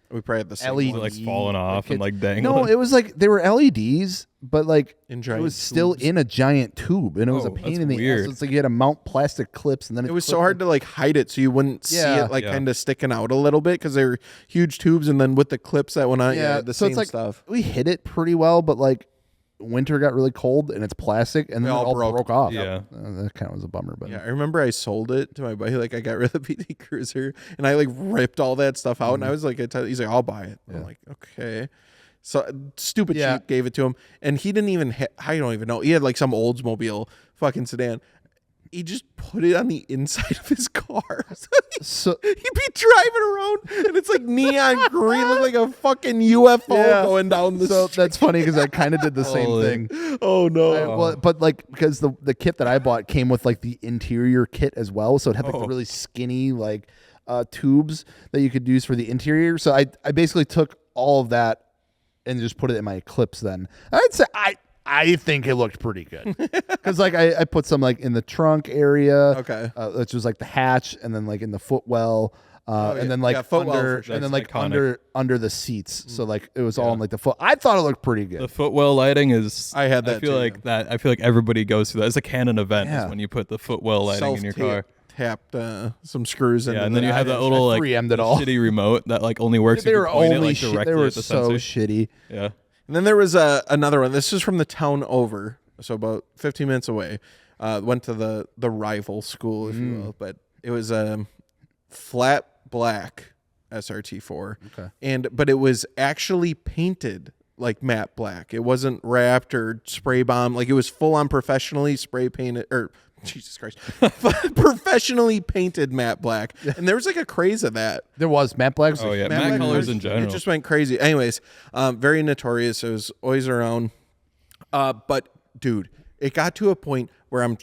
Speaker 2: We probably had the same
Speaker 1: LED
Speaker 2: one.
Speaker 3: Like falling off and like dangling.
Speaker 1: No, it was like they were LEDs, but like
Speaker 2: In
Speaker 1: it
Speaker 2: giant
Speaker 1: was still
Speaker 2: tubes.
Speaker 1: in a giant tube, and it was a
Speaker 3: Oh,
Speaker 1: pain
Speaker 3: that's
Speaker 1: in the ass.
Speaker 3: weird.
Speaker 1: So it's like you had to mount plastic clips, and then
Speaker 2: It was so hard to like hide it so you wouldn't see
Speaker 1: Yeah.
Speaker 2: it like
Speaker 3: Yeah.
Speaker 2: kind of sticking out a little bit because they were huge tubes, and then with the clips that went on, the
Speaker 1: so
Speaker 2: same
Speaker 1: it's like
Speaker 2: stuff.
Speaker 1: we hit it pretty well, but like winter got really cold and it's plastic, and then it
Speaker 2: all
Speaker 1: all
Speaker 2: broke.
Speaker 1: broke off.
Speaker 3: Yeah.
Speaker 1: That kind of was a bummer, but
Speaker 2: Yeah, I remember I sold it to my buddy. Like I got rid of the PT Cruiser and I like ripped all that stuff out. And I was like, he's like, I'll buy it. I'm like, okay. So stupid
Speaker 1: Yeah.
Speaker 2: cheap gave it to him, and he didn't even. I don't even know. He had like some Oldsmobile fucking sedan. He just put it on the inside of his car.
Speaker 1: so
Speaker 2: He'd be driving around, and it's like neon green, look like a fucking UFO
Speaker 1: Yeah.
Speaker 2: going down the
Speaker 1: so
Speaker 2: street.
Speaker 1: that's funny because I kind of did the same
Speaker 3: Holy.
Speaker 1: thing.
Speaker 2: Oh no!
Speaker 1: Well, but like because the kit that I bought came with like the interior kit as well, so it had like the
Speaker 3: Oh.
Speaker 1: really skinny like tubes that you could use for the interior. So I basically took all of that and just put it in my Eclipse. Then I'd say I think it looked pretty good because like I put some like in the trunk area, which was like the hatch, and then like in the footwell. And then like under, and then like under the seats, so like it was all in like the foot. I thought it looked pretty good.
Speaker 3: The footwell lighting is.
Speaker 2: I had that.
Speaker 3: I feel like everybody goes through that. It's a Canon event is when you put the footwell lighting in your car.
Speaker 2: Tapped some screws in.
Speaker 3: Yeah, and then you have that little like shitty remote that like only works.
Speaker 1: They were only
Speaker 3: directly
Speaker 1: they were
Speaker 3: at the
Speaker 1: so
Speaker 3: sensor.
Speaker 1: shitty.
Speaker 3: Yeah.
Speaker 2: And then there was another one. This is from the town over, so about 15 minutes away. Went to the rival school, if you will, but it was flat black SRT4, but it was actually painted like matte black. It wasn't wrapped or spray bomb. Like it was full on professionally spray painted, or Jesus Christ, professionally painted matte black. And there was like a craze of that.
Speaker 1: There was matte blacks.
Speaker 3: Oh yeah, matte colors in general.
Speaker 2: It just went crazy. Anyways, very notorious. It was always around. But dude, it got to a point where I'm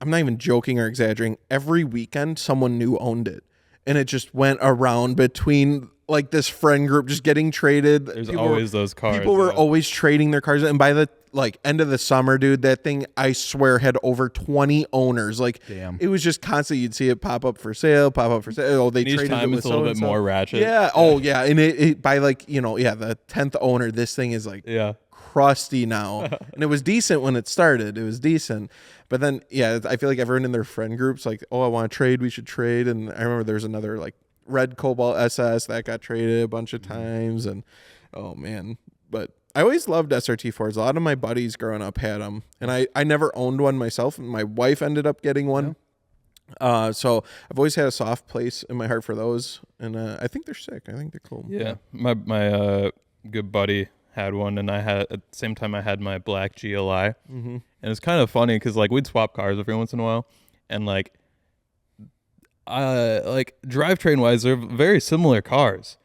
Speaker 2: not even joking or exaggerating. Every weekend, someone new owned it. And it just went around between like this friend group just getting traded.
Speaker 3: There's always those cars.
Speaker 2: People were always trading their cars. And by the like end of the summer, dude, that thing, I swear, had over 20 owners. Like,
Speaker 1: damn.
Speaker 2: It was just constant. You'd see it pop up for sale. Oh, they traded it with
Speaker 3: it's a little bit more ratchet.
Speaker 2: Yeah. Oh, yeah. And it by like, the 10th owner, this thing is like crusty now. And it was decent when it started. It was decent. But then, I feel like everyone in their friend groups, like, oh, I want to trade. We should trade. And I remember there was another like red Cobalt SS that got traded a bunch of times. And oh man, but I always loved SRT4s. A lot of my buddies growing up had them, and I never owned one myself. My wife ended up getting one. So I've always had a soft place in my heart for those, and I think they're sick. I think they're cool.
Speaker 3: Yeah, my good buddy had one, and I had at the same time I had my black GLI, and it's kind of funny because like we'd swap cars every once in a while, and like drivetrain wise, they're very similar cars,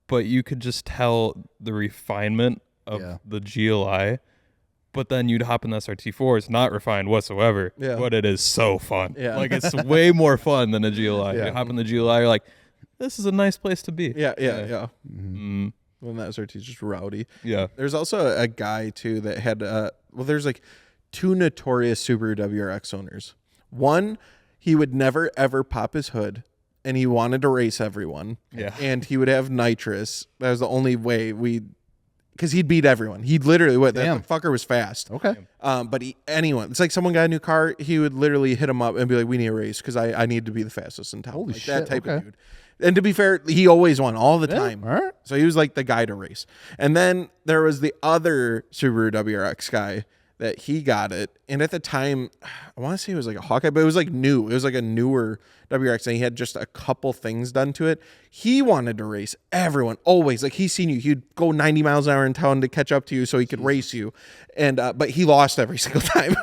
Speaker 3: but you could just tell the refinement of the GLI. But then you'd hop in the SRT4. It's not refined whatsoever, but it is so fun. Yeah. Like it's way more fun than a GLI. You hop in the GLI, you're like, this is a nice place to be.
Speaker 2: Yeah. Mm-hmm. When that SRT is just rowdy.
Speaker 3: Yeah.
Speaker 2: There's also a guy too that had there's like two notorious Subaru WRX owners. One, he would never ever pop his hood, and he wanted to race everyone.
Speaker 3: Yeah.
Speaker 2: And he would have nitrous. That was the only way because he'd beat everyone. He'd literally, that fucker was fast.
Speaker 1: Okay.
Speaker 2: But anyone, it's like someone got a new car, he would literally hit him up and be like, we need a race because I need to be the fastest in town.
Speaker 1: Holy
Speaker 2: like
Speaker 1: shit.
Speaker 2: That type of dude. And to be fair, he always won all the time.
Speaker 1: All right.
Speaker 2: So he was like the guy to race. And then there was the other Subaru WRX guy that he got it. And at the time, I want to say it was like a Hawkeye, but it was like new. It was like a newer WRX, and he had just a couple things done to it. He wanted to race everyone, always. Like he's seen you. He'd go 90 miles an hour in town to catch up to you so he could race you. And but he lost every single time.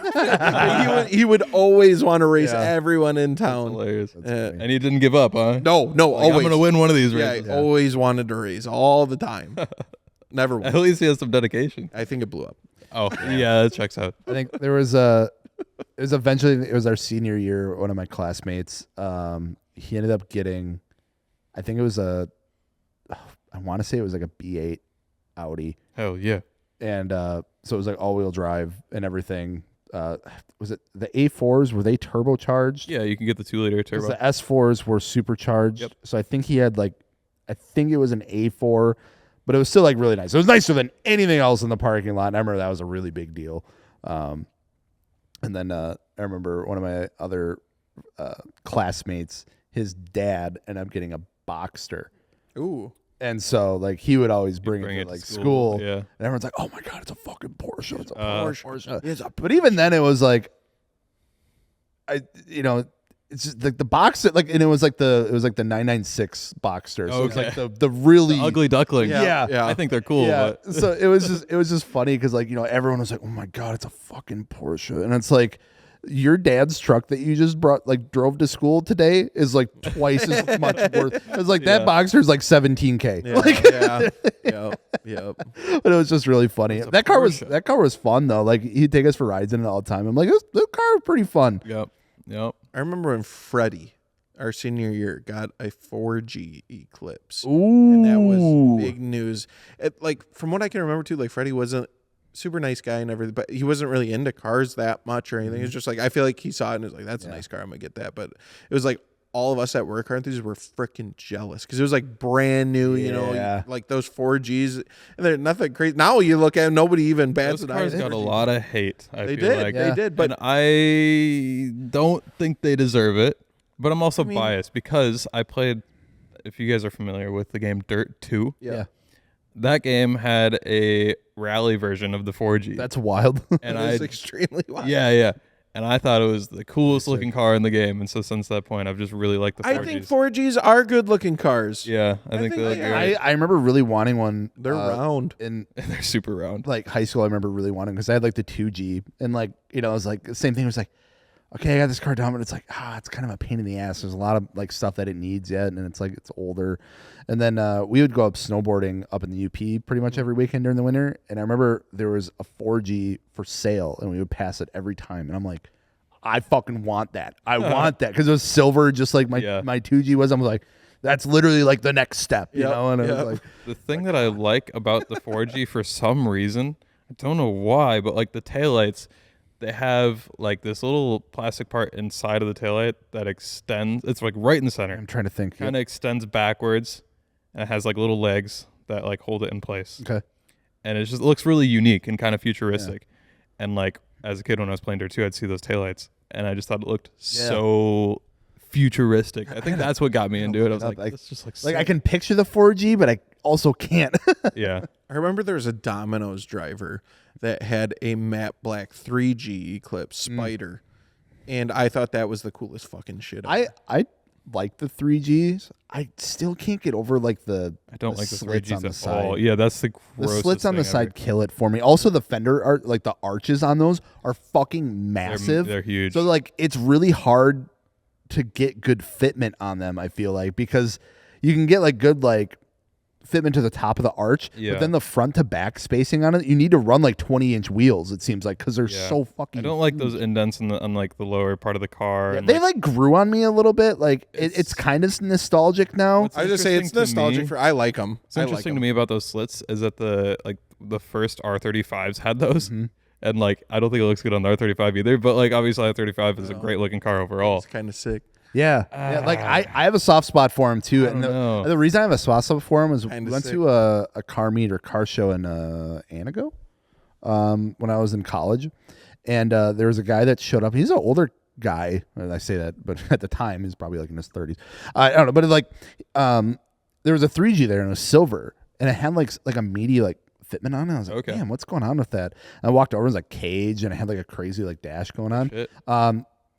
Speaker 2: he would always want to race everyone in town.
Speaker 3: That's hilarious. And he didn't give up, huh?
Speaker 2: No,
Speaker 3: like,
Speaker 2: always.
Speaker 3: I'm going to win one of these races.
Speaker 2: Yeah, always wanted to race all the time. Never won.
Speaker 3: At least he has some dedication.
Speaker 2: I think it blew up.
Speaker 3: Oh, yeah, that checks out.
Speaker 1: I think there was it was our senior year, one of my classmates, he ended up getting, I think it was I want to say it was like a B8 Audi.
Speaker 3: Hell yeah.
Speaker 1: And so it was like all-wheel drive and everything. Was it the A4s, were they turbocharged?
Speaker 3: Yeah, you can get the 2-liter turbo.
Speaker 1: The S4s were supercharged. Yep. So I think he had like, I think it was an A4, but it was still like really nice. It was nicer than anything else in the parking lot. And I remember that was a really big deal. And then I remember one of my other classmates, his dad ended up getting a Boxster.
Speaker 2: Ooh.
Speaker 1: And so like he would always bring it to like school.
Speaker 3: Yeah.
Speaker 1: And everyone's like, oh my God, it's a fucking Porsche. It's a Porsche. But even then it was like, it's just like the Boxster, like, and it was like the 996 Boxster. So it was like the really
Speaker 3: ugly duckling.
Speaker 1: Yeah.
Speaker 3: I think they're cool.
Speaker 1: Yeah.
Speaker 3: But
Speaker 1: So it was just funny because like, everyone was like, oh my God, it's a fucking Porsche. And it's like, your dad's truck that you just drove to school today is like twice as much worth. It's like that Boxster is like $17,000.
Speaker 2: Yep.
Speaker 1: But it was just really funny. That car was fun though. Like he'd take us for rides in it all the time. I'm like, this car was pretty fun.
Speaker 3: Yep.
Speaker 2: I remember when Freddie our senior year, got a 4G Eclipse.
Speaker 1: Ooh.
Speaker 2: And that was big news. Like, from what I can remember, too, like, Freddie wasn't super nice guy and everything, but he wasn't really into cars that much or anything. It was just like, I feel like he saw it and was like, that's a nice car. I'm going to get that. But it was like, all of us that were car enthusiasts were freaking jealous because it was like brand new, you know, like those 4Gs. And they're nothing crazy. Now you look at them, nobody even bats
Speaker 3: Those
Speaker 2: an eye.
Speaker 3: cars got a lot of hate.
Speaker 2: They did. But
Speaker 3: and I don't think they deserve it. But I'm also biased because I played, if you guys are familiar with the game Dirt 2.
Speaker 1: Yeah.
Speaker 3: That game had a rally version of the 4G.
Speaker 1: That's wild.
Speaker 3: And
Speaker 2: it was extremely wild.
Speaker 3: Yeah. And I thought it was the coolest looking car in the game. And so since that point, I've just really liked the 4Gs.
Speaker 2: I think 4Gs are good looking cars.
Speaker 3: Yeah, I think they look great.
Speaker 1: I remember really wanting one.
Speaker 2: They're round.
Speaker 1: In
Speaker 3: They're super round.
Speaker 1: like high school, I remember really wanting because I had like the 2G and like, you know, it was like the same thing. It was like, okay, I got this car down, but it's like, it's kind of a pain in the ass. There's a lot of like stuff that it needs yet. And it's like, it's older. And then we would go up snowboarding up in the UP pretty much every weekend during the winter. And I remember there was a 4G for sale and we would pass it every time. And I'm like, I fucking want that. I want that because it was silver, just like my 2G was. I'm like, that's literally like the next step, you know? And I was like,
Speaker 3: the thing that I like about the 4G for some reason, I don't know why, but like the taillights, they have like this little plastic part inside of the taillight that extends. It's like right in the center.
Speaker 1: I'm trying to think.
Speaker 3: Kind of extends backwards and it has like little legs that like hold it in place.
Speaker 1: Okay.
Speaker 3: And it looks really unique and kind of futuristic. And like as a kid when I was playing Dirt 2, I'd see those taillights and I just thought it looked so futuristic. I think that's what got me into it. I was like, this just looks
Speaker 1: like I can picture the 4G, but I also can't.
Speaker 3: Yeah.
Speaker 2: I remember there was a Domino's driver that had a matte black 3G Eclipse Spider. And I thought that was the coolest fucking shit.
Speaker 1: I like the 3Gs. I still can't get over like the
Speaker 3: I don't like the
Speaker 1: slits
Speaker 3: 3Gs
Speaker 1: on the
Speaker 3: at
Speaker 1: side.
Speaker 3: all. Yeah, that's the
Speaker 1: The
Speaker 3: grossest
Speaker 1: slits on the
Speaker 3: thing
Speaker 1: side
Speaker 3: ever.
Speaker 1: kill it for me. Also, the fender art, like the arches on those, are fucking massive.
Speaker 3: They're huge.
Speaker 1: So like, it's really hard to get good fitment on them. I feel like because you can get like good like fitment to the top of the arch, but then the front to back spacing on it, you need to run like 20-inch wheels. It seems like because they're so fucking.
Speaker 3: I don't like those indents on like the lower part of the car.
Speaker 1: Yeah,
Speaker 3: and
Speaker 1: they like grew on me a little bit. Like it's kind of nostalgic now.
Speaker 2: I just say it's nostalgic for. I like them.
Speaker 3: What's interesting to me about those slits is that the first R35s had those. And like I don't think it looks good on the R35 either, but like obviously R35 is a great looking car overall.
Speaker 2: It's kind of sick.
Speaker 1: Yeah, like I have a soft spot for him too. And the reason I have a soft spot for him is we went to a car meet or car show in Anago when I was in college, and there was a guy that showed up. He's an older guy. I say that, but at the time he's probably like in his 30s. I don't know, but like there was a 3G there and it was silver, and it had like a meaty like fitment on it. I was like, damn, what's going on with that? And I walked over, it was like cage, and it had like a crazy like dash going on.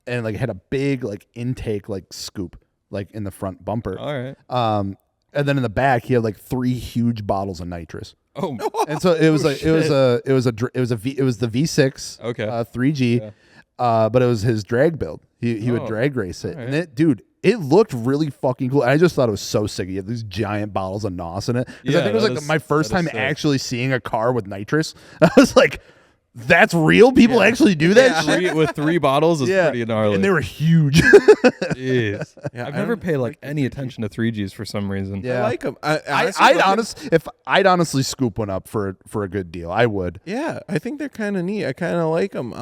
Speaker 1: And like it had a big like intake like scoop like in the front bumper.
Speaker 3: All right.
Speaker 1: And then in the back he had like 3 huge bottles of nitrous.
Speaker 3: Oh.
Speaker 1: And so it was like it was the V6 3G. But it was his drag build. He would drag race it. And it looked really fucking cool. And I just thought it was so sick. He had these giant bottles of NOS in it. Because I think it was like my first time actually seeing a car with nitrous. I was like, that's real? People actually do that shit?
Speaker 3: With 3 bottles is pretty gnarly.
Speaker 1: And they were huge.
Speaker 3: Jeez. I've never paid like any attention to 3Gs for some reason.
Speaker 1: Yeah.
Speaker 2: I like them.
Speaker 1: I'd honestly scoop one up for a good deal. I would.
Speaker 2: Yeah, I think they're kind of neat. I kind of like them.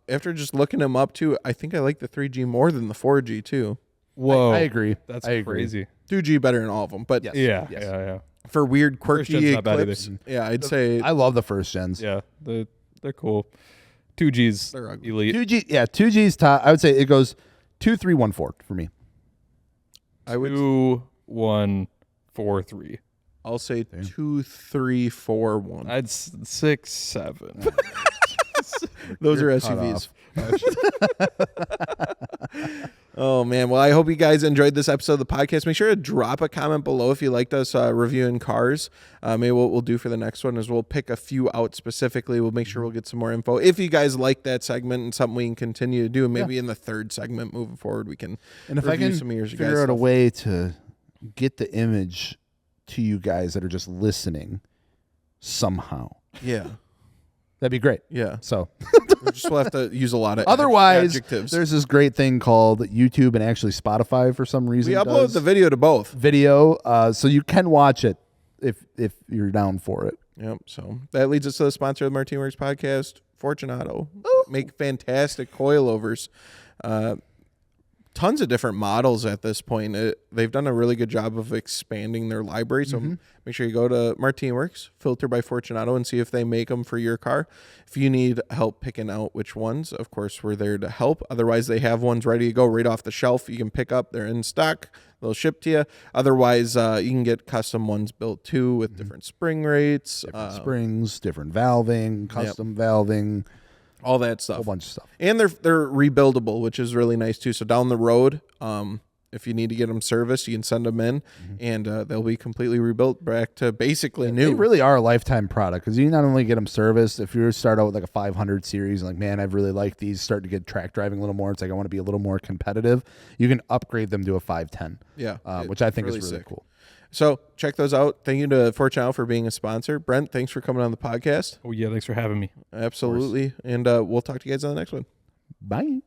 Speaker 2: After just looking them up too, I think I like the 3G more than the 4G too.
Speaker 3: Whoa.
Speaker 1: I agree.
Speaker 3: That's
Speaker 1: I agree.
Speaker 3: crazy.
Speaker 2: 2G better than all of them, but
Speaker 3: Yeah.
Speaker 2: for weird
Speaker 3: First
Speaker 2: quirky
Speaker 3: gen's not bad
Speaker 2: Eclipse, I'd say
Speaker 1: I love the first gens.
Speaker 3: Yeah. They're cool. 2Gs
Speaker 2: They're ugly.
Speaker 3: elite.
Speaker 1: 2G's top. I would say it goes 2, 3, 1, 4 for me.
Speaker 2: I would
Speaker 3: 2, 1, 4, 3.
Speaker 2: I'll say 2, 3, 4, 1.
Speaker 3: I'd 6, 7.
Speaker 2: Those are
Speaker 1: You're cut
Speaker 2: SUVs.
Speaker 1: off.
Speaker 2: Oh man, well I hope you guys enjoyed this episode of the podcast. Make sure to drop a comment below if you liked us reviewing cars. Maybe what we'll do for the next one is we'll pick a few out specifically. We'll make sure we'll get some more info. If you guys like that segment and something we can continue to do, maybe in the third segment moving forward we can
Speaker 1: And if
Speaker 2: review
Speaker 1: I can
Speaker 2: some of yours
Speaker 1: figure
Speaker 2: guys
Speaker 1: out a
Speaker 2: stuff.
Speaker 1: way to get the image to you guys that are just listening somehow.
Speaker 2: Yeah.
Speaker 1: That'd be great.
Speaker 2: Yeah.
Speaker 1: So
Speaker 2: We just will have to use a lot of
Speaker 1: otherwise,
Speaker 2: adjectives.
Speaker 1: there's this great thing called YouTube and actually Spotify for some reason.
Speaker 2: We upload the video to both.
Speaker 1: video, so you can watch it if you're down for it.
Speaker 2: Yep. So that leads us to the sponsor of the MartiniWorks podcast, Fortune Auto. Make fantastic coilovers. Tons of different models at this point. They've done a really good job of expanding their library. So make sure you go to MartiniWorks, filter by Fortune Auto, and see if they make them for your car. If you need help picking out which ones, of course, we're there to help. Otherwise, they have ones ready to go right off the shelf. You can pick up. They're in stock. They'll ship to you. Otherwise, you can get custom ones built too with different spring rates.
Speaker 1: Different springs, different valving, custom valving.
Speaker 2: All that stuff.
Speaker 1: A whole bunch of stuff.
Speaker 2: And they're rebuildable, which is really nice too. So down the road, if you need to get them serviced, you can send them in, and they'll be completely rebuilt back to basically new.
Speaker 1: They really are a lifetime product because you not only get them serviced. If you start out with like a 500 series, like, man, I really like these, start to get track driving a little more. It's like I want to be a little more competitive. You can upgrade them to a 510.
Speaker 2: Yeah,
Speaker 1: which I think is really
Speaker 2: sick.
Speaker 1: cool.
Speaker 2: So check those out. Thank you to Fortune Auto for being a sponsor. Brent, thanks for coming on the podcast.
Speaker 3: Oh, yeah. Thanks for having me.
Speaker 2: Absolutely. And we'll talk to you guys on the next one.
Speaker 1: Bye.